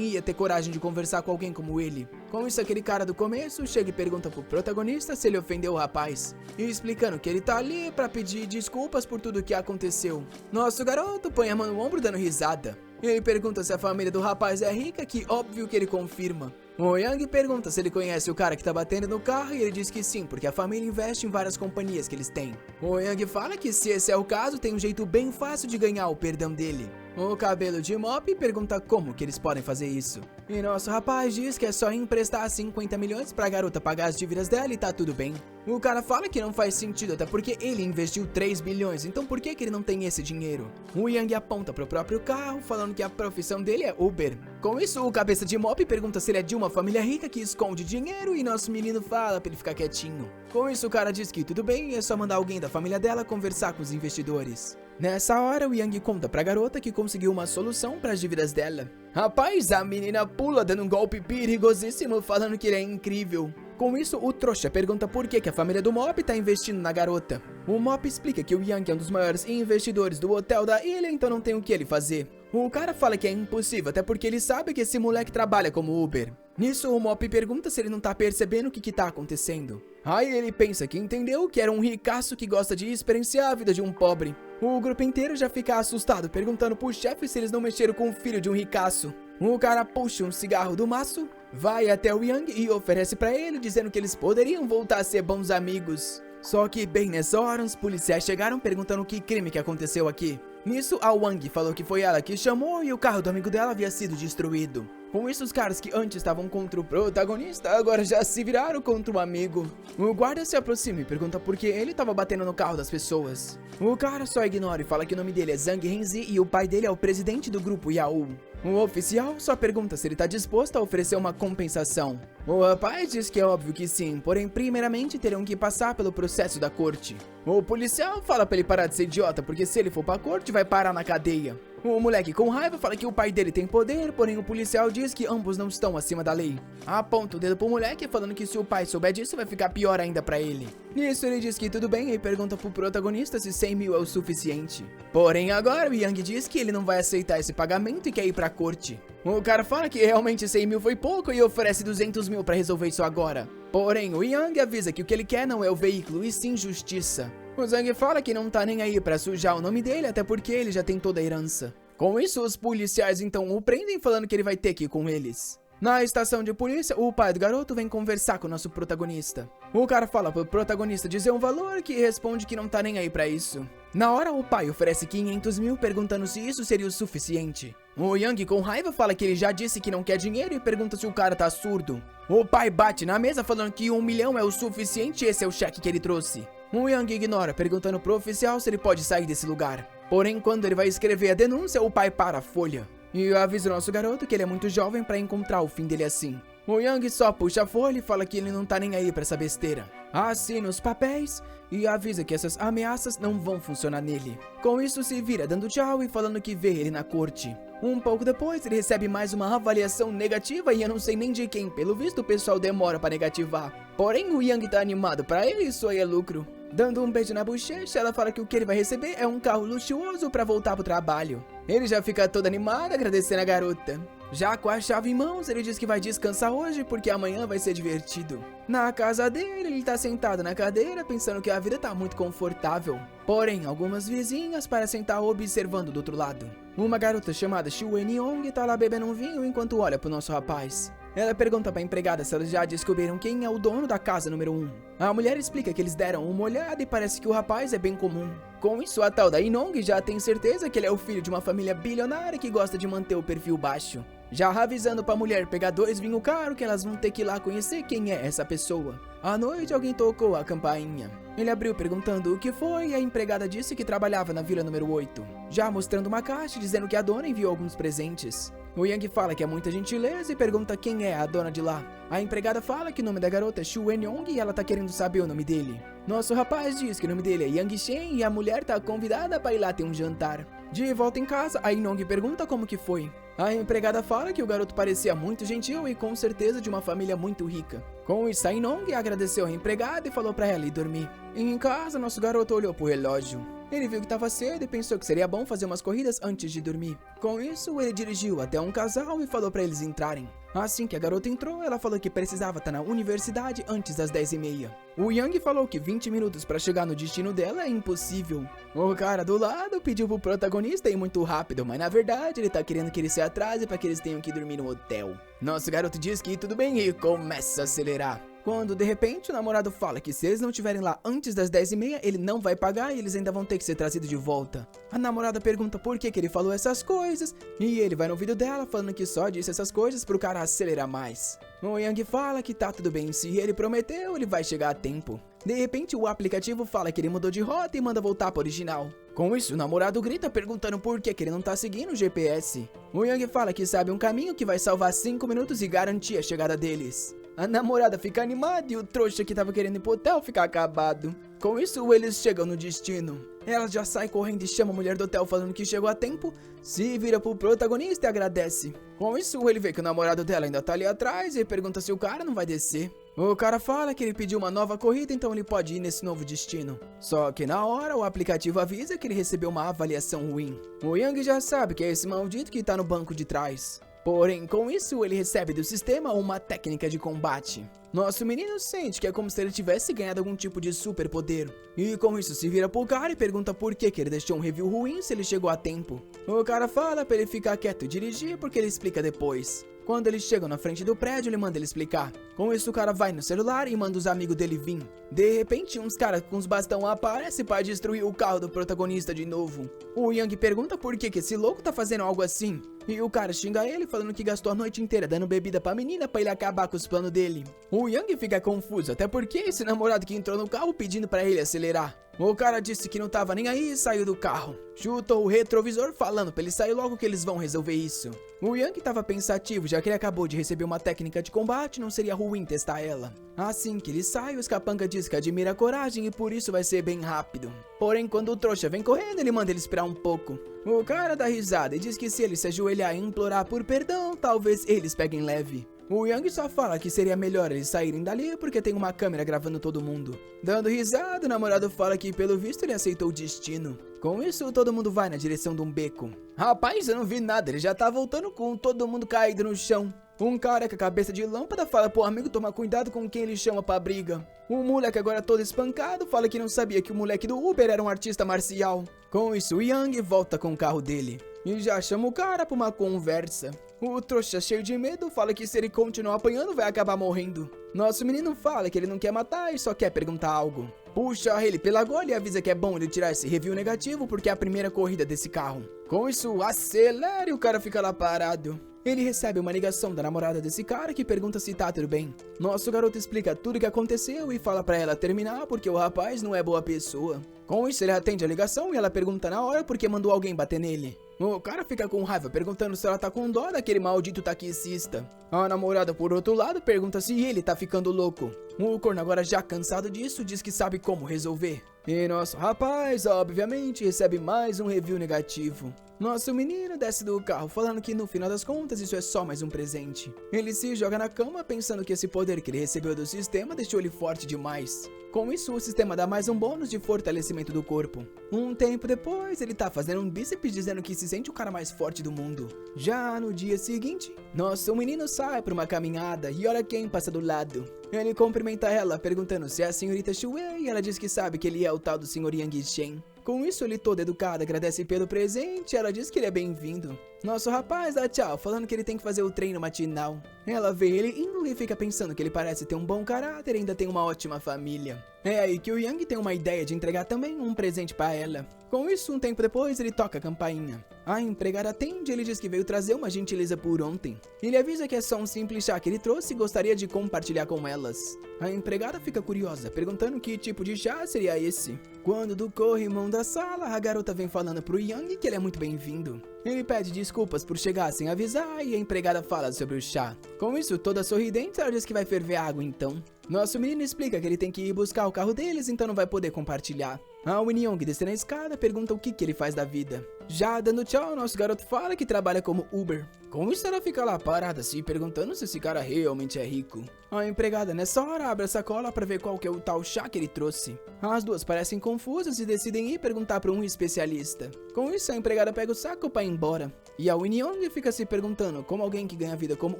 ia ter coragem de conversar com alguém como ele. Com isso, aquele cara do começo chega e pergunta pro protagonista se ele ofendeu o rapaz, e explicando que ele tá ali pra pedir desculpas por tudo que aconteceu. Nosso garoto põe a mão no ombro dando risada. Ele pergunta se a família do rapaz é rica, que óbvio que ele confirma. O Yang pergunta se ele conhece o cara que tá batendo no carro e ele diz que sim, porque a família investe em várias companhias que eles têm. O Yang fala que se esse é o caso, tem um jeito bem fácil de ganhar o perdão dele. O cabelo de Mop pergunta como que eles podem fazer isso. E nosso rapaz diz que é só emprestar 50 milhões pra garota pagar as dívidas dela e tá tudo bem. O cara fala que não faz sentido, até porque ele investiu 3 bilhões, então por que ele não tem esse dinheiro? O Yang aponta pro próprio carro, falando que a profissão dele é Uber. Com isso, o cabeça de Mop pergunta se ele é de uma família rica que esconde dinheiro e nosso menino fala pra ele ficar quietinho. Com isso, o cara diz que tudo bem, é só mandar alguém da família dela conversar com os investidores. Nessa hora, o Yang conta pra garota que conseguiu uma solução para as dívidas dela. Rapaz, a menina pula dando um golpe perigosíssimo, falando que ele é incrível. Com isso, o trouxa pergunta por que a família do Mop tá investindo na garota. O Mop explica que o Yang é um dos maiores investidores do hotel da ilha, então não tem o que ele fazer. O cara fala que é impossível, até porque ele sabe que esse moleque trabalha como Uber. Nisso, o Mop pergunta se ele não tá percebendo o que tá acontecendo. Aí ele pensa que entendeu que era um ricaço que gosta de experienciar a vida de um pobre. O grupo inteiro já fica assustado, perguntando pro chefe se eles não mexeram com o filho de um ricaço. O cara puxa um cigarro do maço, vai até o Yang e oferece pra ele, dizendo que eles poderiam voltar a ser bons amigos. Só que bem nessa hora, os policiais chegaram perguntando que crime que aconteceu aqui. Nisso, a Wang falou que foi ela que chamou e o carro do amigo dela havia sido destruído. Com isso, os caras que antes estavam contra o protagonista agora já se viraram contra o amigo. O guarda se aproxima e pergunta por que ele estava batendo no carro das pessoas. O cara só ignora e fala que o nome dele é Zhang Renzi e o pai dele é o presidente do grupo Yahoo. O oficial só pergunta se ele está disposto a oferecer uma compensação. O rapaz diz que é óbvio que sim, porém primeiramente terão que passar pelo processo da corte. O policial fala para ele parar de ser idiota, porque se ele for pra corte vai parar na cadeia. O moleque com raiva fala que o pai dele tem poder, porém o policial diz que ambos não estão acima da lei. Aponta o dedo pro moleque falando que se o pai souber disso vai ficar pior ainda pra ele. Nisso ele diz que tudo bem e pergunta pro protagonista se 100 mil é o suficiente. Porém agora o Yang diz que ele não vai aceitar esse pagamento e quer ir pra corte. O cara fala que realmente 100 mil foi pouco e oferece 200 mil pra resolver isso agora. Porém o Yang avisa que o que ele quer não é o veículo e sim justiça. O Zhang fala que não tá nem aí pra sujar o nome dele, até porque ele já tem toda a herança. Com isso, os policiais então o prendem falando que ele vai ter que ir com eles. Na estação de polícia, o pai do garoto vem conversar com o nosso protagonista. O cara fala pro protagonista dizer um valor que responde que não tá nem aí pra isso. Na hora, o pai oferece 500 mil perguntando se isso seria o suficiente. O Yang com raiva fala que ele já disse que não quer dinheiro e pergunta se o cara tá surdo. O pai bate na mesa falando que 1 milhão é o suficiente e esse é o cheque que ele trouxe. O Yang ignora, perguntando pro oficial se ele pode sair desse lugar. Porém, quando ele vai escrever a denúncia, o pai para a folha. E avisa o nosso garoto que ele é muito jovem pra encontrar o fim dele assim. O Yang só puxa a folha e fala que ele não tá nem aí pra essa besteira. Assina os papéis e avisa que essas ameaças não vão funcionar nele. Com isso se vira dando tchau e falando que vê ele na corte. Um pouco depois ele recebe mais uma avaliação negativa e eu não sei nem de quem, pelo visto o pessoal demora pra negativar. Porém o Yang tá animado pra ele e isso aí é lucro. Dando um beijo na bochecha, ela fala que o que ele vai receber é um carro luxuoso pra voltar pro trabalho. Ele já fica todo animado agradecendo a garota. Já com a chave em mãos, ele diz que vai descansar hoje porque amanhã vai ser divertido. Na casa dele, ele tá sentado na cadeira pensando que a vida tá muito confortável. Porém, algumas vizinhas parecem estar observando do outro lado. Uma garota chamada Shuen Yong tá lá bebendo um vinho enquanto olha pro nosso rapaz. Ela pergunta pra empregada se elas já descobriram quem é o dono da casa número 1. A mulher explica que eles deram uma olhada e parece que o rapaz é bem comum. Com isso, a tal da Inong já tem certeza que ele é o filho de uma família bilionária que gosta de manter o perfil baixo. Já avisando pra mulher pegar 2 vinhos caros que elas vão ter que ir lá conhecer quem é essa pessoa. À noite, alguém tocou a campainha. Ele abriu perguntando o que foi e a empregada disse que trabalhava na vila número 8. Já mostrando uma caixa dizendo que a dona enviou alguns presentes. O Yang fala que é muita gentileza e pergunta quem é a dona de lá. A empregada fala que o nome da garota é Shuen Yong e ela tá querendo saber o nome dele. Nosso rapaz diz que o nome dele é Yang Shen e a mulher tá convidada para ir lá ter um jantar. De volta em casa, a Inong pergunta como que foi. A empregada fala que o garoto parecia muito gentil e com certeza de uma família muito rica. Com isso, a Inong agradeceu a empregada e falou pra ela ir dormir. Em casa, nosso garoto olhou pro relógio. Ele viu que estava cedo e pensou que seria bom fazer umas corridas antes de dormir. Com isso, ele dirigiu até um casal e falou pra eles entrarem. Assim que a garota entrou, ela falou que precisava estar na universidade antes das 10h30. O Yang falou que 20 minutos pra chegar no destino dela é impossível. O cara do lado pediu pro protagonista ir muito rápido, mas na verdade ele tá querendo que ele se atrase pra que eles tenham que dormir no hotel. Nosso garoto diz que tudo bem e começa a acelerar. Quando, de repente, o namorado fala que se eles não estiverem lá antes das 10h30, ele não vai pagar e eles ainda vão ter que ser trazidos de volta. A namorada pergunta por que ele falou essas coisas, e ele vai no ouvido dela falando que só disse essas coisas pro cara acelerar mais. O Yang fala que tá tudo bem, se ele prometeu, ele vai chegar a tempo. De repente, o aplicativo fala que ele mudou de rota e manda voltar pro original. Com isso, o namorado grita perguntando por que ele não tá seguindo o GPS. O Yang fala que sabe um caminho que vai salvar 5 minutos e garantir a chegada deles. A namorada fica animada e o trouxa que tava querendo ir pro hotel fica acabado. Com isso, eles chegam no destino. Ela já sai correndo e chama a mulher do hotel falando que chegou a tempo, se vira pro protagonista e agradece. Com isso, ele vê que o namorado dela ainda tá ali atrás e pergunta se o cara não vai descer. O cara fala que ele pediu uma nova corrida, então ele pode ir nesse novo destino. Só que na hora, o aplicativo avisa que ele recebeu uma avaliação ruim. O Yang já sabe que é esse maldito que tá no banco de trás. Porém, com isso, ele recebe do sistema uma técnica de combate. Nosso menino sente que é como se ele tivesse ganhado algum tipo de superpoder. E com isso se vira pro cara e pergunta por que ele deixou um review ruim se ele chegou a tempo. O cara fala pra ele ficar quieto e dirigir porque ele explica depois. Quando eles chegam na frente do prédio, ele manda ele explicar. Com isso, o cara vai no celular e manda os amigos dele vir. De repente, uns caras com os bastão aparecem para destruir o carro do protagonista de novo. O Yang pergunta por que esse louco tá fazendo algo assim. E o cara xinga ele, falando que gastou a noite inteira dando bebida pra menina pra ele acabar com os planos dele. O Yang fica confuso, até porque esse namorado que entrou no carro pedindo pra ele acelerar. O cara disse que não tava nem aí e saiu do carro. Chutou o retrovisor falando pra ele sair logo que eles vão resolver isso. O Yang tava pensativo, já que ele acabou de receber uma técnica de combate, não seria ruim testar ela. Assim que ele sai, o Escapanga diz que admira a coragem e por isso vai ser bem rápido. Porém, quando o trouxa vem correndo, ele manda ele esperar um pouco. O cara dá risada e diz que se ele se ajoelhar e implorar por perdão, talvez eles peguem leve. O Yang só fala que seria melhor eles saírem dali porque tem uma câmera gravando todo mundo. Dando risada, o namorado fala que pelo visto ele aceitou o destino. Com isso, todo mundo vai na direção de um beco. Rapaz, eu não vi nada, ele já tá voltando com todo mundo caído no chão. Um cara com a cabeça de lâmpada fala pro amigo tomar cuidado com quem ele chama pra briga. O moleque agora todo espancado fala que não sabia que o moleque do Uber era um artista marcial. Com isso, o Yang volta com o carro dele e já chama o cara pra uma conversa. O trouxa, cheio de medo, fala que se ele continuar apanhando vai acabar morrendo. Nosso menino fala que ele não quer matar e só quer perguntar algo. Puxa ele pela gola e avisa que é bom ele tirar esse review negativo porque é a primeira corrida desse carro. Com isso, acelera e o cara fica lá parado. Ele recebe uma ligação da namorada desse cara que pergunta se tá tudo bem. Nosso garoto explica tudo o que aconteceu e fala pra ela terminar porque o rapaz não é boa pessoa. Com isso, ele atende a ligação e ela pergunta na hora porque mandou alguém bater nele. O cara fica com raiva perguntando se ela tá com dó daquele maldito taxista. A namorada, por outro lado, pergunta se ele tá ficando louco. O corno, agora já cansado disso, diz que sabe como resolver. E nosso rapaz, obviamente, recebe mais um review negativo. Nosso menino desce do carro falando que no final das contas isso é só mais um presente. Ele se joga na cama pensando que esse poder que ele recebeu do sistema deixou ele forte demais. Com isso, o sistema dá mais um bônus de fortalecimento do corpo. Um tempo depois, ele tá fazendo um bíceps dizendo que se sente o cara mais forte do mundo. Já no dia seguinte, nosso menino sai pra uma caminhada e olha quem passa do lado. Ele cumprimenta ela, perguntando se é a senhorita Shuei e ela diz que sabe que ele é o tal do Sr. Yang Shen. Com isso, ele todo educado agradece pelo presente e ela diz que ele é bem-vindo. Nosso rapaz dá tchau, falando que ele tem que fazer o treino matinal. Ela vê ele indo e fica pensando que ele parece ter um bom caráter e ainda tem uma ótima família. É aí que o Yang tem uma ideia de entregar também um presente pra ela. Com isso, um tempo depois, ele toca a campainha. A empregada atende e ele diz que veio trazer uma gentileza por ontem. Ele avisa que é só um simples chá que ele trouxe e gostaria de compartilhar com elas. A empregada fica curiosa, perguntando que tipo de chá seria esse. Quando do corrimão da sala, a garota vem falando pro Yang que ele é muito bem-vindo. Ele pede desculpas por chegar sem avisar e a empregada fala sobre o chá. Com isso, toda sorridente, ela diz que vai ferver água então. Nosso menino explica que ele tem que ir buscar o carro deles, então não vai poder compartilhar. A Winyoung desce na escada pergunta o que ele faz da vida. Já dando tchau, nosso garoto fala que trabalha como Uber. Com isso, ela fica lá parada se perguntando se esse cara realmente é rico. A empregada nessa hora abre a sacola pra ver qual que é o tal chá que ele trouxe. As duas parecem confusas e decidem ir perguntar pra um especialista. Com isso, a empregada pega o saco pra ir embora. E a Winyoung fica se perguntando como alguém que ganha vida como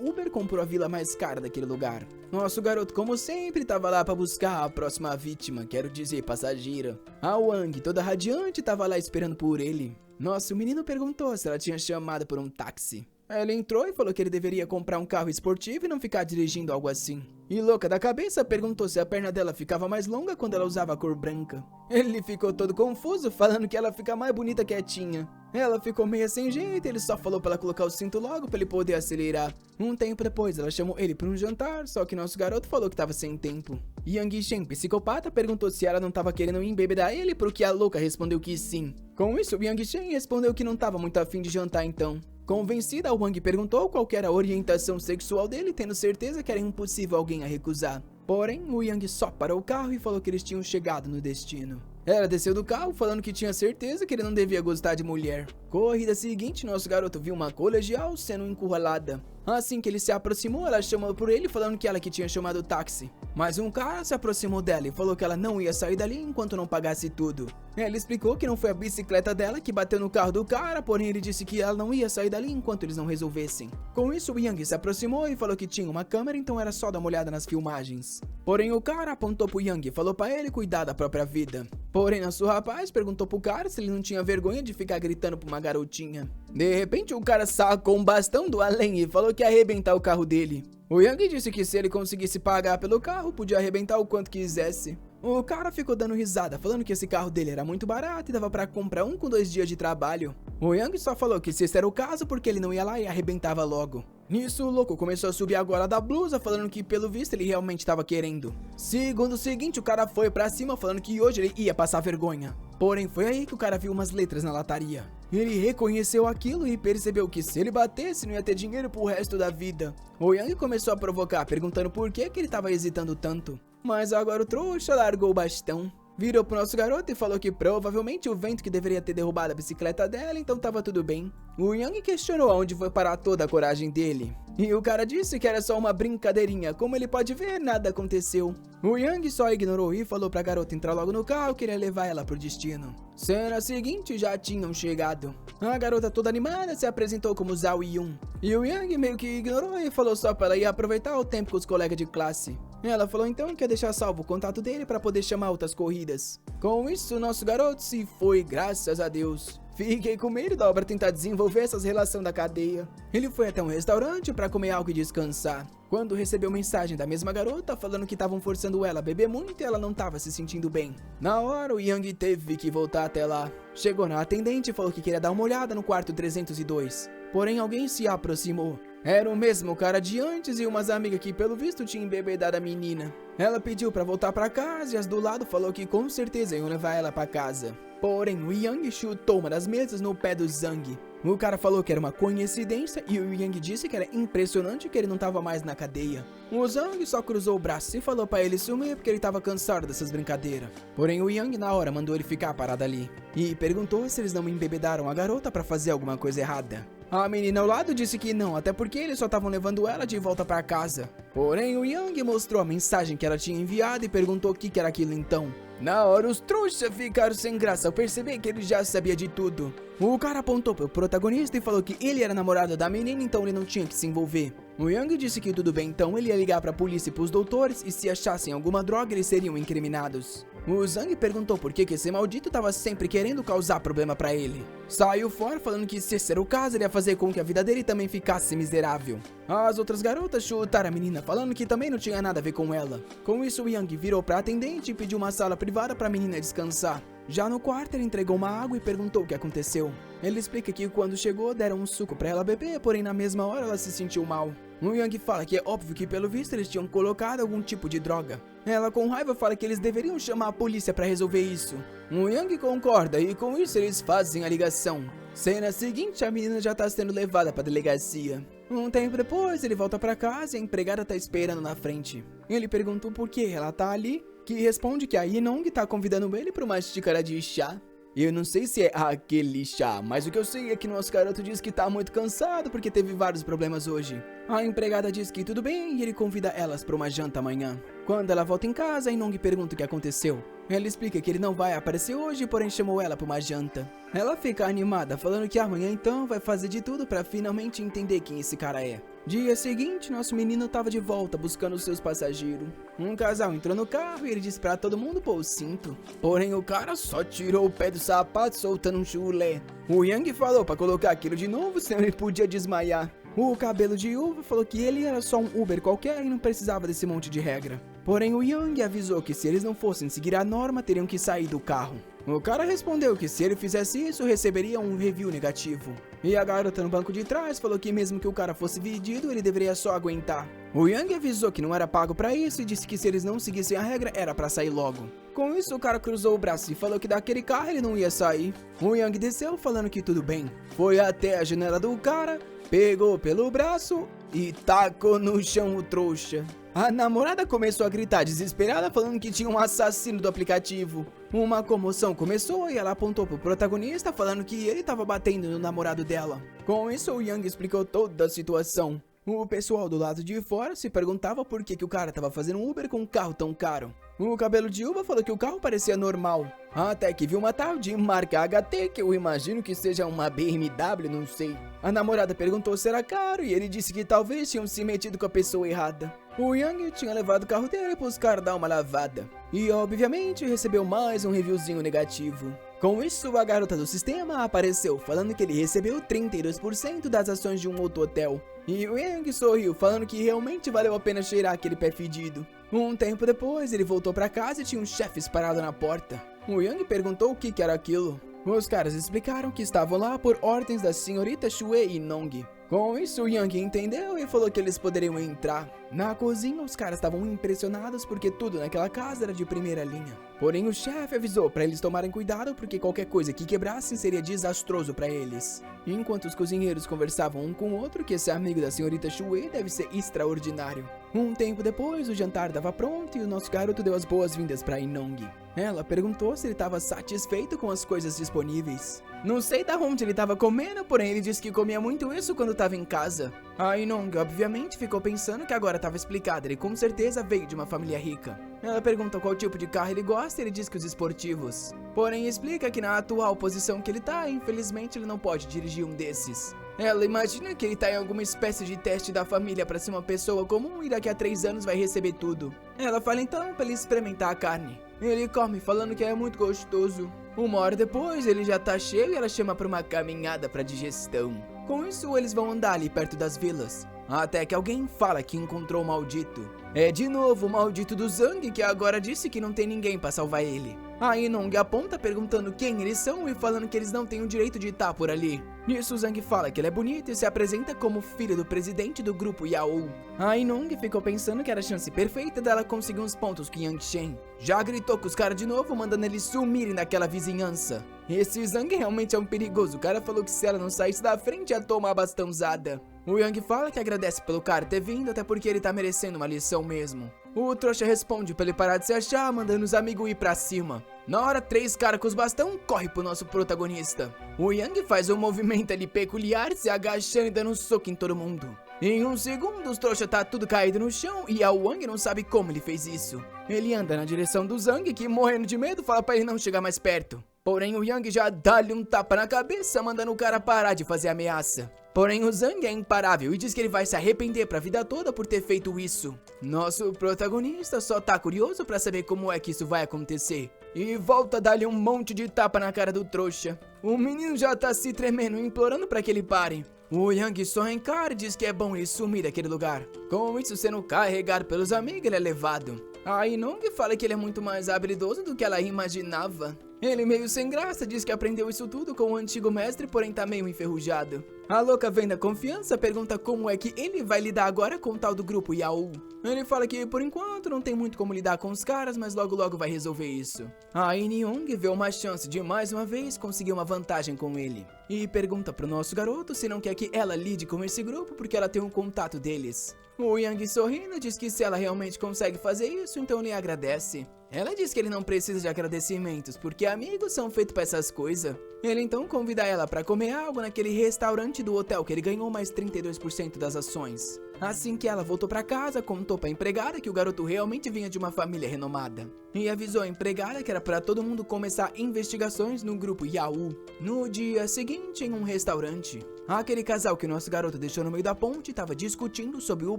Uber comprou a vila mais cara daquele lugar. Nosso garoto, como sempre, tava lá pra buscar a próxima vítima, quero dizer, passageira. A Wang, toda radiante, tava lá esperando por ele. Nosso menino perguntou se ela tinha chamado por um táxi. Ela entrou e falou que ele deveria comprar um carro esportivo e não ficar dirigindo algo assim. E louca da cabeça, perguntou se a perna dela ficava mais longa quando ela usava a cor branca. Ele ficou todo confuso, falando que ela fica mais bonita quietinha. Ela ficou meio sem jeito e ele só falou pra ela colocar o cinto logo pra ele poder acelerar. Um tempo depois, ela chamou ele pra um jantar, só que nosso garoto falou que tava sem tempo. Yang Shen, psicopata, perguntou se ela não tava querendo embebedar ele, pro que a louca respondeu que sim. Com isso, Yang Shen respondeu que não tava muito afim de jantar então. Convencida, Wang perguntou qual era a orientação sexual dele, tendo certeza que era impossível alguém a recusar. Porém, o Yang só parou o carro e falou que eles tinham chegado no destino. Ela desceu do carro falando que tinha certeza que ele não devia gostar de mulher. Corrida seguinte, nosso garoto viu uma colegial sendo encurralada. Assim que ele se aproximou, ela chamou por ele falando que ela que tinha chamado o táxi. Mas um cara se aproximou dela e falou que ela não ia sair dali enquanto não pagasse tudo. Ela explicou que não foi a bicicleta dela que bateu no carro do cara, porém ele disse que ela não ia sair dali enquanto eles não resolvessem. Com isso, o Yang se aproximou e falou que tinha uma câmera, então era só dar uma olhada nas filmagens. Porém o cara apontou pro Yang e falou pra ele cuidar da própria vida. Porém, nosso rapaz perguntou pro cara se ele não tinha vergonha de ficar gritando pra uma garotinha. De repente, o cara sacou um bastão do além e falou que ia arrebentar o carro dele. O Yang disse que se ele conseguisse pagar pelo carro, podia arrebentar o quanto quisesse. O cara ficou dando risada, falando que esse carro dele era muito barato e dava pra comprar um com 2 dias de trabalho. O Yang só falou que se esse era o caso, porque ele não ia lá e arrebentava logo. Nisso, o louco começou a subir a gola da blusa, falando que pelo visto ele realmente estava querendo. Segundo seguinte, o cara foi pra cima falando que hoje ele ia passar vergonha. Porém, foi aí que o cara viu umas letras na lataria. Ele reconheceu aquilo e percebeu que se ele batesse não ia ter dinheiro pro resto da vida. O Yang começou a provocar, perguntando por que ele tava hesitando tanto. Mas agora o trouxa largou o bastão. Virou pro nosso garoto e falou que provavelmente o vento que deveria ter derrubado a bicicleta dela, então tava tudo bem. O Yang questionou aonde foi parar toda a coragem dele. E o cara disse que era só uma brincadeirinha, como ele pode ver, nada aconteceu. O Yang só ignorou e falou pra garota entrar logo no carro que iria levar ela pro destino. Cena seguinte, já tinham chegado. A garota toda animada se apresentou como Zhao Yun. E o Yang meio que ignorou e falou só pra ela ir aproveitar o tempo com os colegas de classe. Ela falou então que ia deixar salvo o contato dele pra poder chamar outras corridas. Com isso, nosso garoto se foi, graças a Deus. Fiquei com medo da obra tentar desenvolver essas relações da cadeia. Ele foi até um restaurante pra comer algo e descansar, quando recebeu mensagem da mesma garota falando que estavam forçando ela a beber muito e ela não estava se sentindo bem. Na hora, o Yang teve que voltar até lá. Chegou na atendente e falou que queria dar uma olhada no quarto 302. Porém, alguém se aproximou. Era o mesmo cara de antes e umas amigas que pelo visto tinham embebedado a menina. Ela pediu pra voltar pra casa e as do lado falou que com certeza iam levar ela pra casa. Porém, o Yang chutou uma das mesas no pé do Zhang. O cara falou que era uma coincidência e o Yang disse que era impressionante que ele não tava mais na cadeia. O Zhang só cruzou o braço e falou pra ele sumir porque ele tava cansado dessas brincadeiras. Porém, o Yang na hora mandou ele ficar parado ali e perguntou se eles não embebedaram a garota pra fazer alguma coisa errada. A menina ao lado disse que não, até porque eles só estavam levando ela de volta pra casa. Porém, o Yang mostrou a mensagem que ela tinha enviado e perguntou o que era aquilo então. Na hora, os trouxas ficaram sem graça ao perceber que ele já sabia de tudo. O cara apontou pro protagonista e falou que ele era namorado da menina, então ele não tinha que se envolver. O Yang disse que tudo bem, então ele ia ligar pra polícia e pros doutores e se achassem alguma droga eles seriam incriminados. O Zhang perguntou por que esse maldito tava sempre querendo causar problema pra ele. Saiu fora falando que se esse era o caso, ele ia fazer com que a vida dele também ficasse miserável. As outras garotas chutaram a menina, falando que também não tinha nada a ver com ela. Com isso, o Yang virou pra atendente e pediu uma sala privada pra menina descansar. Já no quarto, ele entregou uma água e perguntou o que aconteceu. Ele explica que quando chegou, deram um suco pra ela beber, porém na mesma hora ela se sentiu mal. O Yang fala que é óbvio que pelo visto eles tinham colocado algum tipo de droga. Ela com raiva fala que eles deveriam chamar a polícia pra resolver isso. O Yang concorda e com isso eles fazem a ligação. Cena seguinte, a menina já tá sendo levada pra delegacia. Um tempo depois, ele volta pra casa e a empregada tá esperando na frente. Ele perguntou por que ela tá ali, que responde que a Yinong tá convidando ele pra uma xícara de chá. Eu não sei se é aquele chá, mas o que eu sei é que nosso garoto diz que tá muito cansado porque teve vários problemas hoje. A empregada diz que tudo bem e ele convida elas pra uma janta amanhã. Quando ela volta em casa, a Yinong pergunta o que aconteceu. Ela explica que ele não vai aparecer hoje, porém chamou ela pra uma janta. Ela fica animada, falando que amanhã então vai fazer de tudo pra finalmente entender quem esse cara é. Dia seguinte, nosso menino tava de volta buscando seus passageiros. Um casal entrou no carro e ele disse pra todo mundo pôr o cinto. Porém, o cara só tirou o pé do sapato soltando um chulé. O Yang falou pra colocar aquilo de novo, senão ele podia desmaiar. O cabelo de uva falou que ele era só um Uber qualquer e não precisava desse monte de regra. Porém, o Yang avisou que se eles não fossem seguir a norma, teriam que sair do carro. O cara respondeu que se ele fizesse isso, receberia um review negativo. E a garota no banco de trás falou que mesmo que o cara fosse vendido, ele deveria só aguentar. O Yang avisou que não era pago pra isso e disse que se eles não seguissem a regra, era pra sair logo. Com isso, o cara cruzou o braço e falou que daquele carro ele não ia sair. O Yang desceu falando que tudo bem. Foi até a janela do cara, pegou pelo braço e tacou no chão o trouxa. A namorada começou a gritar desesperada falando que tinha um assassino do aplicativo. Uma comoção começou e ela apontou pro protagonista falando que ele tava batendo no namorado dela. Com isso, o Yang explicou toda a situação. O pessoal do lado de fora se perguntava por que o cara tava fazendo um Uber com um carro tão caro. O cabelo de uva falou que o carro parecia normal, até que viu uma tal de marca HT, que eu imagino que seja uma BMW, não sei. A namorada perguntou se era caro e ele disse que talvez tinham se metido com a pessoa errada. O Yang tinha levado o carro dele pros caras dar uma lavada. E obviamente recebeu mais um reviewzinho negativo. Com isso, a garota do sistema apareceu, falando que ele recebeu 32% das ações de um outro hotel. E o Yang sorriu, falando que realmente valeu a pena cheirar aquele pé fedido. Um tempo depois, ele voltou pra casa e tinha um chefe parado na porta. O Yang perguntou o que era aquilo. Os caras explicaram que estavam lá por ordens da senhorita Xue Yinong. Com isso, o Yang entendeu e falou que eles poderiam entrar. Na cozinha, os caras estavam impressionados porque tudo naquela casa era de primeira linha. Porém, o chefe avisou para eles tomarem cuidado porque qualquer coisa que quebrassem seria desastroso para eles. Enquanto os cozinheiros conversavam um com o outro que esse amigo da senhorita Shui deve ser extraordinário. Um tempo depois, o jantar estava pronto e o nosso garoto deu as boas-vindas para Inong. Ela perguntou se ele estava satisfeito com as coisas disponíveis. Não sei da onde ele estava comendo, porém ele disse que comia muito isso quando estava em casa. A Inong obviamente ficou pensando que agora estava explicado, ele com certeza veio de uma família rica. Ela pergunta qual tipo de carro ele gosta e ele diz que os esportivos. Porém explica que na atual posição que ele tá, infelizmente ele não pode dirigir um desses. Ela imagina que ele tá em alguma espécie de teste da família para ser uma pessoa comum e daqui a 3 anos vai receber tudo. Ela fala então para ele experimentar a carne. Ele come falando que é muito gostoso. 1 hora depois ele já tá cheio e ela chama para uma caminhada para digestão. Com isso eles vão andar ali perto das vilas. Até que alguém fala que encontrou o maldito. É de novo o maldito do Zhang que agora disse que não tem ninguém para salvar ele. A Inong aponta perguntando quem eles são e falando que eles não têm o direito de estar por ali. Nisso o Zhang fala que ele é bonito e se apresenta como filho do presidente do grupo Yao. A Inong ficou pensando que era a chance perfeita dela conseguir uns pontos com Yang Shen. Já gritou com os caras de novo, mandando eles sumirem daquela vizinhança. Esse Zhang realmente é um perigoso, o cara falou que se ela não saísse da frente ia tomar bastãozada. O Yang fala que agradece pelo cara ter vindo, até porque ele tá merecendo uma lição mesmo. O trouxa responde pra ele parar de se achar, mandando os amigos ir pra cima. Na hora, 3 caras com os bastão correm pro nosso protagonista. O Yang faz um movimento ali peculiar, se agachando e dando um soco em todo mundo. Em 1 segundo, os trouxa tá tudo caído no chão e a Wang não sabe como ele fez isso. Ele anda na direção do Zhang, que morrendo de medo fala pra ele não chegar mais perto. Porém, o Yang já dá-lhe um tapa na cabeça, mandando o cara parar de fazer ameaça. Porém, o Zhang é imparável e diz que ele vai se arrepender pra vida toda por ter feito isso. Nosso protagonista só tá curioso pra saber como é que isso vai acontecer. E volta a dar-lhe um monte de tapa na cara do trouxa. O menino já tá se tremendo, implorando pra que ele pare. O Yang só encara e diz que é bom ele sumir daquele lugar. Com isso sendo carregado pelos amigos, ele é levado. A Inong fala que ele é muito mais habilidoso do que ela imaginava. Ele meio sem graça diz que aprendeu isso tudo com o antigo mestre, porém tá meio enferrujado. A louca vem da confiança, pergunta como é que ele vai lidar agora com o tal do grupo Yao. Ele fala que por enquanto não tem muito como lidar com os caras, mas logo logo vai resolver isso. A In-Young vê uma chance de mais uma vez conseguir uma vantagem com ele. E pergunta pro nosso garoto se não quer que ela lide com esse grupo porque ela tem um contato deles. O Yang sorrindo diz que se ela realmente consegue fazer isso, então ele agradece. Ela diz que ele não precisa de agradecimentos, porque amigos são feitos pra essas coisas. Ele então convida ela pra comer algo naquele restaurante do hotel que ele ganhou mais 32% das ações. Assim que ela voltou pra casa, contou pra empregada que o garoto realmente vinha de uma família renomada. E avisou a empregada que era pra todo mundo começar investigações no grupo Yao. No dia seguinte, em um restaurante, aquele casal que o nosso garoto deixou no meio da ponte estava discutindo sobre o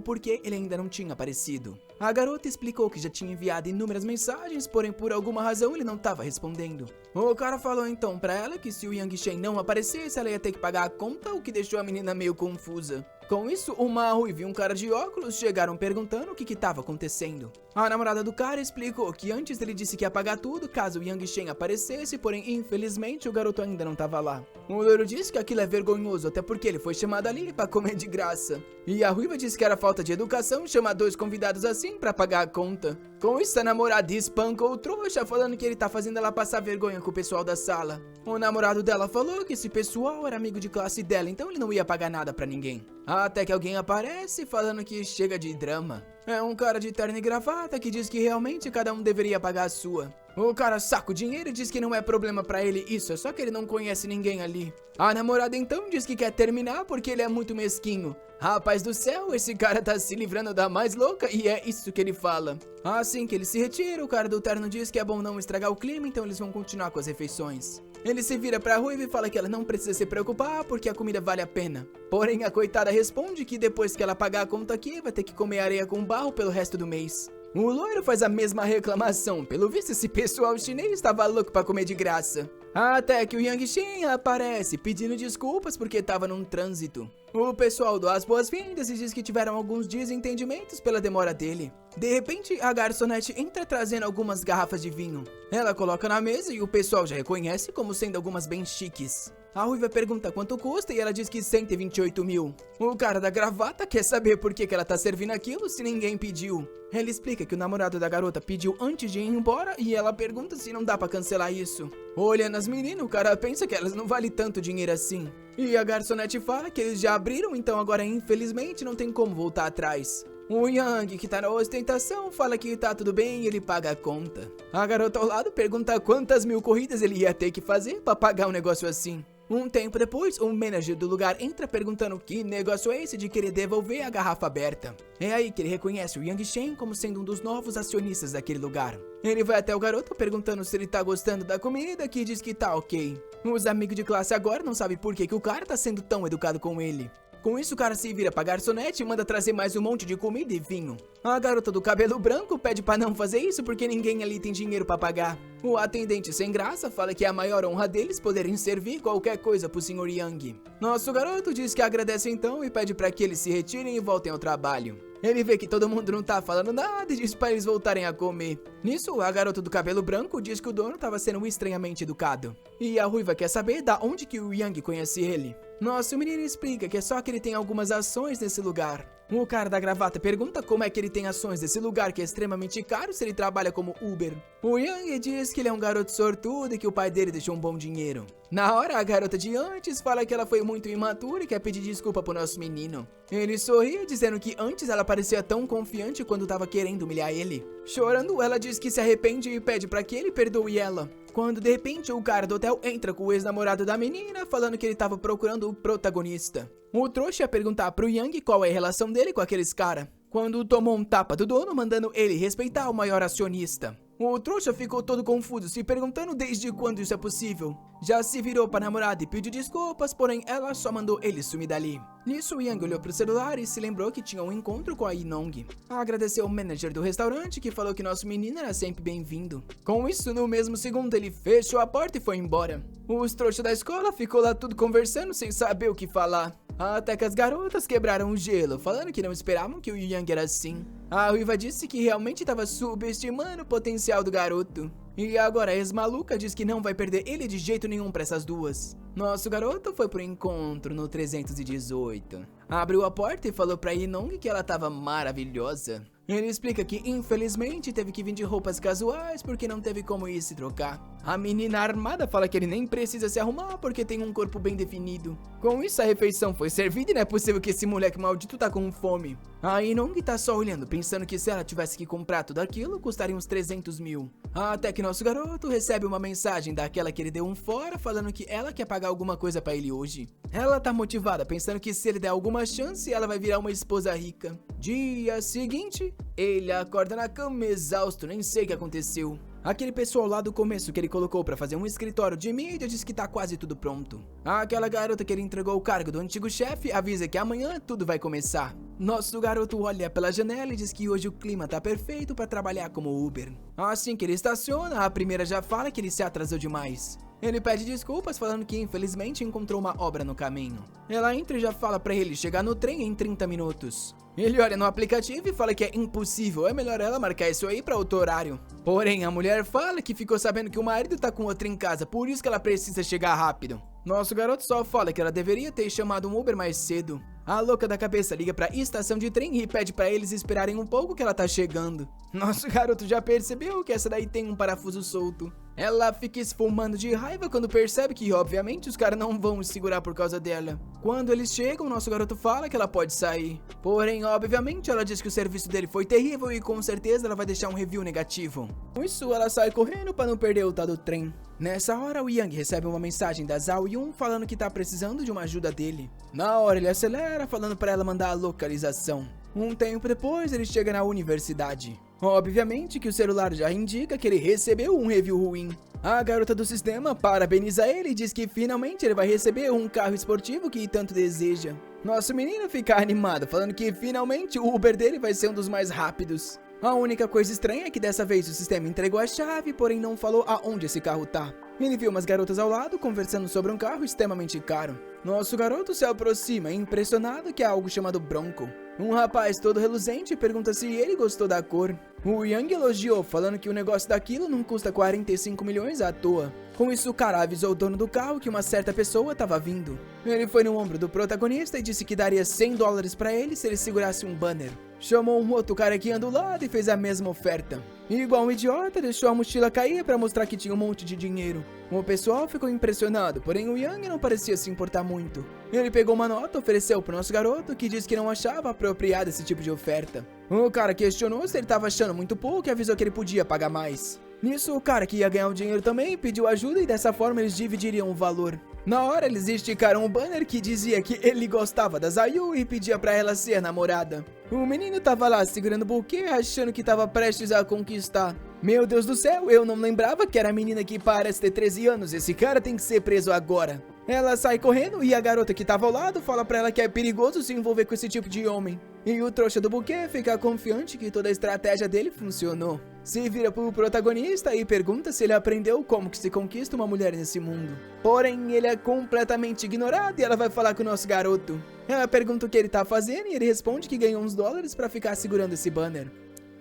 porquê ele ainda não tinha aparecido. A garota explicou que já tinha enviado inúmeras mensagens, porém por alguma razão ele não estava respondendo. O cara falou então pra ela que se o Yang Shen não aparecesse, ela ia ter que pagar a conta, o que deixou a menina meio confusa. Com isso, uma ruiva e um cara de óculos chegaram perguntando o que estava acontecendo. A namorada do cara explicou que antes ele disse que ia pagar tudo caso o Yang Shen aparecesse, porém infelizmente o garoto ainda não estava lá. O loiro disse que aquilo é vergonhoso, até porque ele foi chamado ali para comer de graça. E a ruiva disse que era falta de educação chamar 2 convidados assim para pagar a conta. Com isso, a namorada espancou o trouxa, falando que ele tá fazendo ela passar vergonha com o pessoal da sala. O namorado dela falou que esse pessoal era amigo de classe dela, então ele não ia pagar nada pra ninguém. Até que alguém aparece falando que chega de drama. É um cara de terno e gravata que diz que realmente cada um deveria pagar a sua. O cara saca o dinheiro e diz que não é problema pra ele isso, é só que ele não conhece ninguém ali. A namorada então diz que quer terminar porque ele é muito mesquinho. Rapaz do céu, esse cara tá se livrando da mais louca e é isso que ele fala. Assim que ele se retira, o cara do terno diz que é bom não estragar o clima, então eles vão continuar com as refeições. Ele se vira pra ruiva e fala que ela não precisa se preocupar porque a comida vale a pena. Porém, a coitada responde que depois que ela pagar a conta aqui, vai ter que comer areia com barro pelo resto do mês. O loiro faz a mesma reclamação, pelo visto esse pessoal chinês estava louco pra comer de graça. Até que o Yang Shen aparece pedindo desculpas porque estava num trânsito. O pessoal dá as boas-vindas e diz que tiveram alguns desentendimentos pela demora dele. De repente, a garçonete entra trazendo algumas garrafas de vinho. Ela coloca na mesa e o pessoal já reconhece como sendo algumas bem chiques. A Ruiva pergunta quanto custa e ela diz que 128 mil. O cara da gravata quer saber por que ela tá servindo aquilo se ninguém pediu. Ela explica que o namorado da garota pediu antes de ir embora e ela pergunta se não dá pra cancelar isso. Olhando as meninas, o cara pensa que elas não valem tanto dinheiro assim. E a garçonete fala que eles já abriram, então agora infelizmente não tem como voltar atrás. O Yang, que tá na ostentação, fala que tá tudo bem e ele paga a conta. A garota ao lado pergunta quantas mil corridas ele ia ter que fazer pra pagar um negócio assim. Um tempo depois, o manager do lugar entra perguntando que negócio é esse de querer devolver a garrafa aberta. É aí que ele reconhece o Yang Shen como sendo um dos novos acionistas daquele lugar. Ele vai até o garoto perguntando se ele tá gostando da comida, que diz que tá ok. Os amigos de classe agora não sabem por que o cara tá sendo tão educado com ele. Com isso, o cara se vira pra garçonete e manda trazer mais um monte de comida e vinho. A garota do cabelo branco pede pra não fazer isso porque ninguém ali tem dinheiro pra pagar. O atendente sem graça fala que é a maior honra deles poderem servir qualquer coisa pro Sr. Yang. Nosso garoto diz que agradece então e pede pra que eles se retirem e voltem ao trabalho. Ele vê que todo mundo não tá falando nada e diz pra eles voltarem a comer. Nisso, a garota do cabelo branco diz que o dono tava sendo estranhamente educado. E a Ruiva quer saber da onde que o Yang conhece ele. Nosso menino explica que é só que ele tem algumas ações nesse lugar. O cara da gravata pergunta como é que ele tem ações desse lugar que é extremamente caro se ele trabalha como Uber. O Yang diz que ele é um garoto sortudo e que o pai dele deixou um bom dinheiro. Na hora, a garota de antes fala que ela foi muito imatura e quer pedir desculpa pro nosso menino. Ele sorri, dizendo que antes ela parecia tão confiante quando tava querendo humilhar ele. Chorando, ela diz que se arrepende e pede pra que ele perdoe ela. Quando de repente o cara do hotel entra com o ex-namorado da menina, falando que ele tava procurando o protagonista. O trouxa ia perguntar pro Yang qual é a relação dele com aqueles cara, quando tomou um tapa do dono, mandando ele respeitar o maior acionista. O trouxa ficou todo confuso, se perguntando desde quando isso é possível. Já se virou pra namorada e pediu desculpas, porém ela só mandou ele sumir dali. Nisso, o Yang olhou pro celular e se lembrou que tinha um encontro com a Inong. Agradeceu ao manager do restaurante, que falou que nosso menino era sempre bem-vindo. Com isso, no mesmo segundo, ele fechou a porta e foi embora. Os trouxas da escola ficou lá tudo conversando sem saber o que falar. Até que as garotas quebraram o gelo, falando que não esperavam que o Yang era assim. A Ruiva disse que realmente estava subestimando o potencial do garoto. E agora a ex-maluca diz que não vai perder ele de jeito nenhum pra essas duas. Nosso garoto foi pro encontro no 318. Abriu a porta e falou pra Inong que ela tava maravilhosa. Ele explica que infelizmente teve que vir de roupas casuais porque não teve como ir se trocar. A menina armada fala que ele nem precisa se arrumar porque tem um corpo bem definido. Com isso, a refeição foi servida e não é possível que esse moleque maldito tá com fome. A Inong tá só olhando, pensando que se ela tivesse que comprar tudo aquilo, custaria uns 300 mil. Até que nosso garoto recebe uma mensagem daquela que ele deu um fora, falando que ela quer pagar alguma coisa pra ele hoje. Ela tá motivada, pensando que se ele der alguma chance, ela vai virar uma esposa rica. Dia seguinte, ele acorda na cama exausto, nem sei o que aconteceu. Aquele pessoal lá do começo que ele colocou pra fazer um escritório de mídia diz que tá quase tudo pronto. Aquela garota que ele entregou o cargo do antigo chefe avisa que amanhã tudo vai começar. Nosso garoto olha pela janela e diz que hoje o clima tá perfeito pra trabalhar como Uber. Assim que ele estaciona, a primeira já fala que ele se atrasou demais. Ele pede desculpas falando que infelizmente encontrou uma obra no caminho. Ela entra e já fala pra ele chegar no trem em 30 minutos. Ele olha no aplicativo e fala que é impossível, é melhor ela marcar isso aí pra outro horário. Porém, a mulher fala que ficou sabendo que o marido tá com outro em casa, por isso que ela precisa chegar rápido. Nosso garoto só fala que ela deveria ter chamado um Uber mais cedo. A louca da cabeça liga pra estação de trem e pede pra eles esperarem um pouco que ela tá chegando. Nosso garoto já percebeu que essa daí tem um parafuso solto. Ela fica esfumando de raiva quando percebe que, obviamente, os caras não vão se segurar por causa dela. Quando eles chegam, nosso garoto fala que ela pode sair. Porém, obviamente, ela diz que o serviço dele foi terrível e com certeza ela vai deixar um review negativo. Com isso, ela sai correndo pra não perder o tal do trem. Nessa hora, o Yang recebe uma mensagem da Zhao Yun falando que tá precisando de uma ajuda dele. Na hora, ele acelera, falando pra ela mandar a localização. Um tempo depois, ele chega na universidade. Obviamente que o celular já indica que ele recebeu um review ruim. A garota do sistema parabeniza ele e diz que finalmente ele vai receber um carro esportivo que tanto deseja. Nosso menino fica animado, falando que finalmente o Uber dele vai ser um dos mais rápidos. A única coisa estranha é que dessa vez o sistema entregou a chave, porém não falou aonde esse carro tá. Ele viu umas garotas ao lado conversando sobre um carro extremamente caro. Nosso garoto se aproxima, impressionado que é algo chamado Bronco. Um rapaz todo reluzente pergunta se ele gostou da cor. O Yang elogiou, falando que o negócio daquilo não custa 45 milhões à toa. Com isso, o cara avisou o dono do carro que uma certa pessoa estava vindo. Ele foi no ombro do protagonista e disse que daria 100 dólares para ele se ele segurasse um banner. Chamou um outro carequinha do lado e fez a mesma oferta. E, igual um idiota, deixou a mochila cair para mostrar que tinha um monte de dinheiro. O pessoal ficou impressionado, porém o Yang não parecia se importar muito. Ele pegou uma nota e ofereceu pro nosso garoto, que disse que não achava apropriado esse tipo de oferta. O cara questionou se ele estava achando muito pouco e avisou que ele podia pagar mais. Nisso, o cara que ia ganhar o dinheiro também pediu ajuda e dessa forma eles dividiriam o valor. Na hora, eles esticaram um banner que dizia que ele gostava da Zayu e pedia pra ela ser namorada. O menino tava lá segurando o buquê, achando que tava prestes a conquistar. Meu Deus do céu, eu não lembrava que era a menina que parece ter 13 anos, esse cara tem que ser preso agora. Ela sai correndo e a garota que tava ao lado fala pra ela que é perigoso se envolver com esse tipo de homem. E o trouxa do buquê fica confiante que toda a estratégia dele funcionou. Se vira pro protagonista e pergunta se ele aprendeu como que se conquista uma mulher nesse mundo. Porém, ele é completamente ignorado e ela vai falar com o nosso garoto. Ela pergunta o que ele tá fazendo e ele responde que ganhou uns dólares pra ficar segurando esse banner.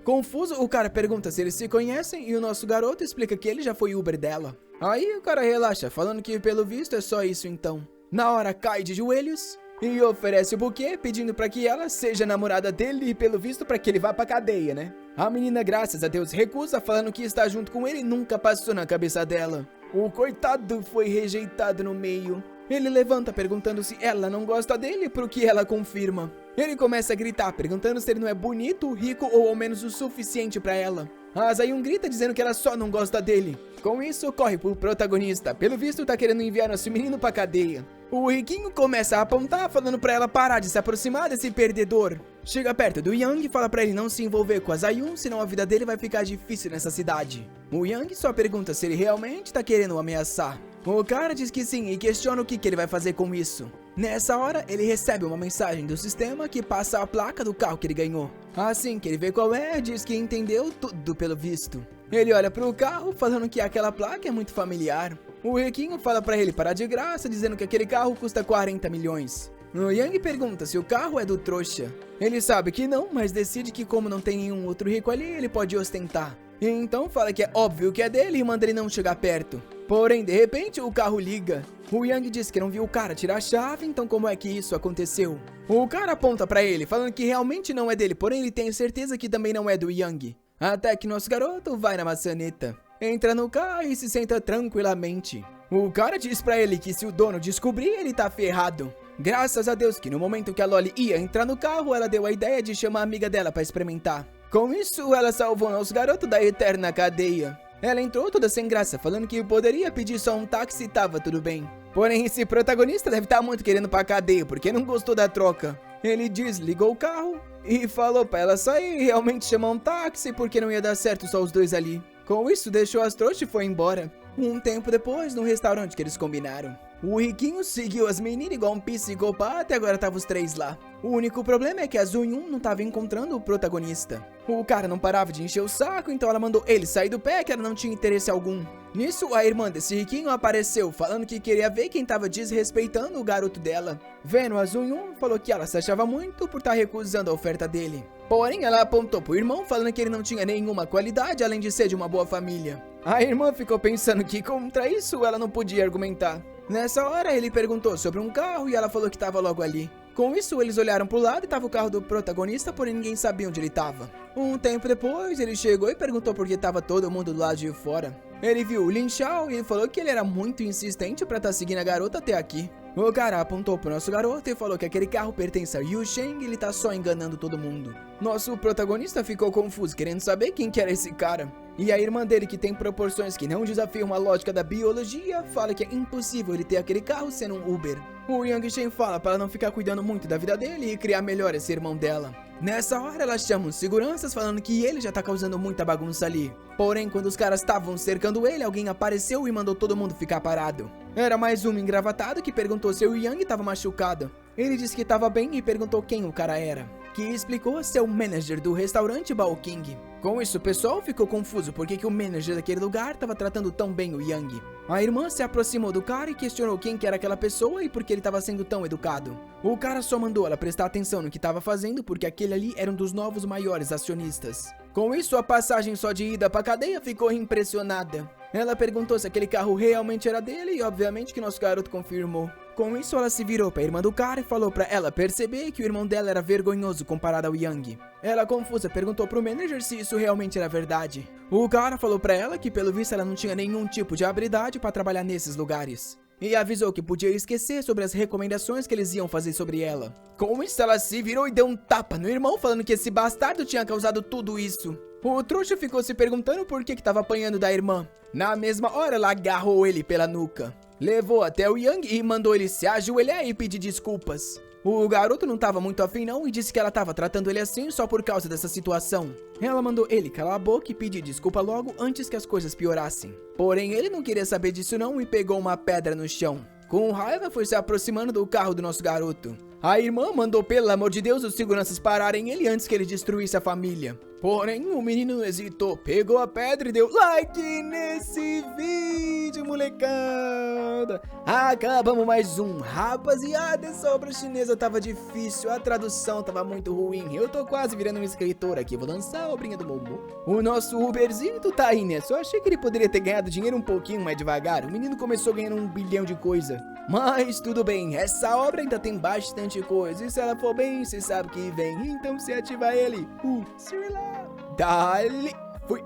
Confuso, o cara pergunta se eles se conhecem e o nosso garoto explica que ele já foi Uber dela. Aí o cara relaxa, falando que pelo visto é só isso então. Na hora cai de joelhos e oferece o buquê, pedindo pra que ela seja namorada dele e pelo visto pra que ele vá pra cadeia, né? A menina, graças a Deus, recusa, falando que estar junto com ele nunca passou na cabeça dela. O coitado foi rejeitado no meio. Ele levanta perguntando se ela não gosta dele, pro que ela confirma. Ele começa a gritar, perguntando se ele não é bonito, rico ou ao menos o suficiente pra ela. A Zayun grita dizendo que ela só não gosta dele. Com isso, corre pro protagonista. Pelo visto, tá querendo enviar nosso menino pra cadeia. O riquinho começa a apontar, falando pra ela parar de se aproximar desse perdedor. Chega perto do Yang e fala pra ele não se envolver com a Zayun, senão a vida dele vai ficar difícil nessa cidade. O Yang só pergunta se ele realmente tá querendo o ameaçar. O cara diz que sim e questiona o que ele vai fazer com isso. Nessa hora, ele recebe uma mensagem do sistema que passa a placa do carro que ele ganhou. Assim que ele vê qual é, diz que entendeu tudo pelo visto. Ele olha pro carro, falando que aquela placa é muito familiar. O riquinho fala pra ele parar de graça, dizendo que aquele carro custa 40 milhões. O Yang pergunta se o carro é do trouxa. Ele sabe que não, mas decide que como não tem nenhum outro rico ali, ele pode ostentar. E então fala que é óbvio que é dele e manda ele não chegar perto. Porém, de repente, o carro liga. O Yang diz que não viu o cara tirar a chave, então como é que isso aconteceu? O cara aponta pra ele, falando que realmente não é dele, porém ele tem certeza que também não é do Yang. Até que nosso garoto vai na maçaneta, entra no carro e se senta tranquilamente. O cara diz pra ele que se o dono descobrir, ele tá ferrado. Graças a Deus que no momento que a Loli ia entrar no carro, ela deu a ideia de chamar a amiga dela pra experimentar. Com isso, ela salvou nosso garoto da eterna cadeia. Ela entrou toda sem graça, falando que poderia pedir só um táxi e tava tudo bem. Porém, esse protagonista deve estar muito querendo pra cadeia, porque não gostou da troca. Ele desligou o carro e falou pra ela sair e realmente chamar um táxi, porque não ia dar certo só os dois ali. Com isso, deixou as trouxas e foi embora. Um tempo depois, no restaurante que eles combinaram. O riquinho seguiu as meninas igual um psicopata e agora tava os três lá. O único problema é que a Zuyun não tava encontrando o protagonista. O cara não parava de encher o saco, então ela mandou ele sair do pé, que ela não tinha interesse algum. Nisso, a irmã desse riquinho apareceu, falando que queria ver quem tava desrespeitando o garoto dela. Vendo a Zuyun, falou que ela se achava muito por estar recusando a oferta dele. Porém, ela apontou pro irmão, falando que ele não tinha nenhuma qualidade, além de ser de uma boa família. A irmã ficou pensando que contra isso ela não podia argumentar. Nessa hora, ele perguntou sobre um carro e ela falou que tava logo ali. Com isso, eles olharam pro lado e tava o carro do protagonista, porém ninguém sabia onde ele tava. Um tempo depois, ele chegou e perguntou por que tava todo mundo do lado de fora. Ele viu o Lin Xiao e falou que ele era muito insistente pra estar seguindo a garota até aqui. O cara apontou pro nosso garoto e falou que aquele carro pertence a Yu Sheng e ele tá só enganando todo mundo. Nosso protagonista ficou confuso, querendo saber quem que era esse cara. E a irmã dele, que tem proporções que não desafiam a lógica da biologia, fala que é impossível ele ter aquele carro sendo um Uber. O Yang Shen fala para não ficar cuidando muito da vida dele e criar melhor esse irmão dela. Nessa hora, ela chama os seguranças falando que ele já tá causando muita bagunça ali. Porém, quando os caras estavam cercando ele, alguém apareceu e mandou todo mundo ficar parado. Era mais um engravatado que perguntou se o Yang tava machucado. Ele disse que tava bem e perguntou quem o cara era, que explicou ser o manager do restaurante Bao King. Com isso, o pessoal ficou confuso porque que o manager daquele lugar tava tratando tão bem o Yang. A irmã se aproximou do cara e questionou quem que era aquela pessoa e por que ele estava sendo tão educado. O cara só mandou ela prestar atenção no que estava fazendo porque aquele ali era um dos novos maiores acionistas. Com isso, a passagem só de ida pra cadeia ficou impressionada. Ela perguntou se aquele carro realmente era dele e obviamente que nosso garoto confirmou. Com isso, ela se virou pra irmã do cara e falou pra ela perceber que o irmão dela era vergonhoso comparado ao Yang. Ela, confusa, perguntou pro manager se isso realmente era verdade. O cara falou pra ela que pelo visto ela não tinha nenhum tipo de habilidade pra trabalhar nesses lugares. E avisou que podia esquecer sobre as recomendações que eles iam fazer sobre ela. Com isso, ela se virou e deu um tapa no irmão falando que esse bastardo tinha causado tudo isso. O trouxa ficou se perguntando por que estava apanhando da irmã. Na mesma hora, ela agarrou ele pela nuca. Levou até o Yang e mandou ele se ajoelhar e pedir desculpas. O garoto não estava muito afim não e disse que ela estava tratando ele assim só por causa dessa situação. Ela mandou ele calar a boca e pedir desculpa logo antes que as coisas piorassem. Porém, ele não queria saber disso não e pegou uma pedra no chão. Com raiva, foi se aproximando do carro do nosso garoto. A irmã mandou, pelo amor de Deus, os seguranças pararem ele antes que ele destruísse a família. Porém, o menino não hesitou, pegou a pedra e deu like nesse vídeo, molecada. Acabamos mais um. Rapaziada, essa obra chinesa tava difícil, a tradução tava muito ruim. Eu tô quase virando um escritor aqui, vou lançar a obrinha do Momo. O nosso Uberzito tá aí, né? Só achei que ele poderia ter ganhado dinheiro um pouquinho mais devagar. O menino começou ganhando 1 bilhão de coisa. Mas tudo bem, essa obra ainda tem bastante coisa. E se ela for bem, você sabe que vem. Então se ativa ele. Dale. Fui.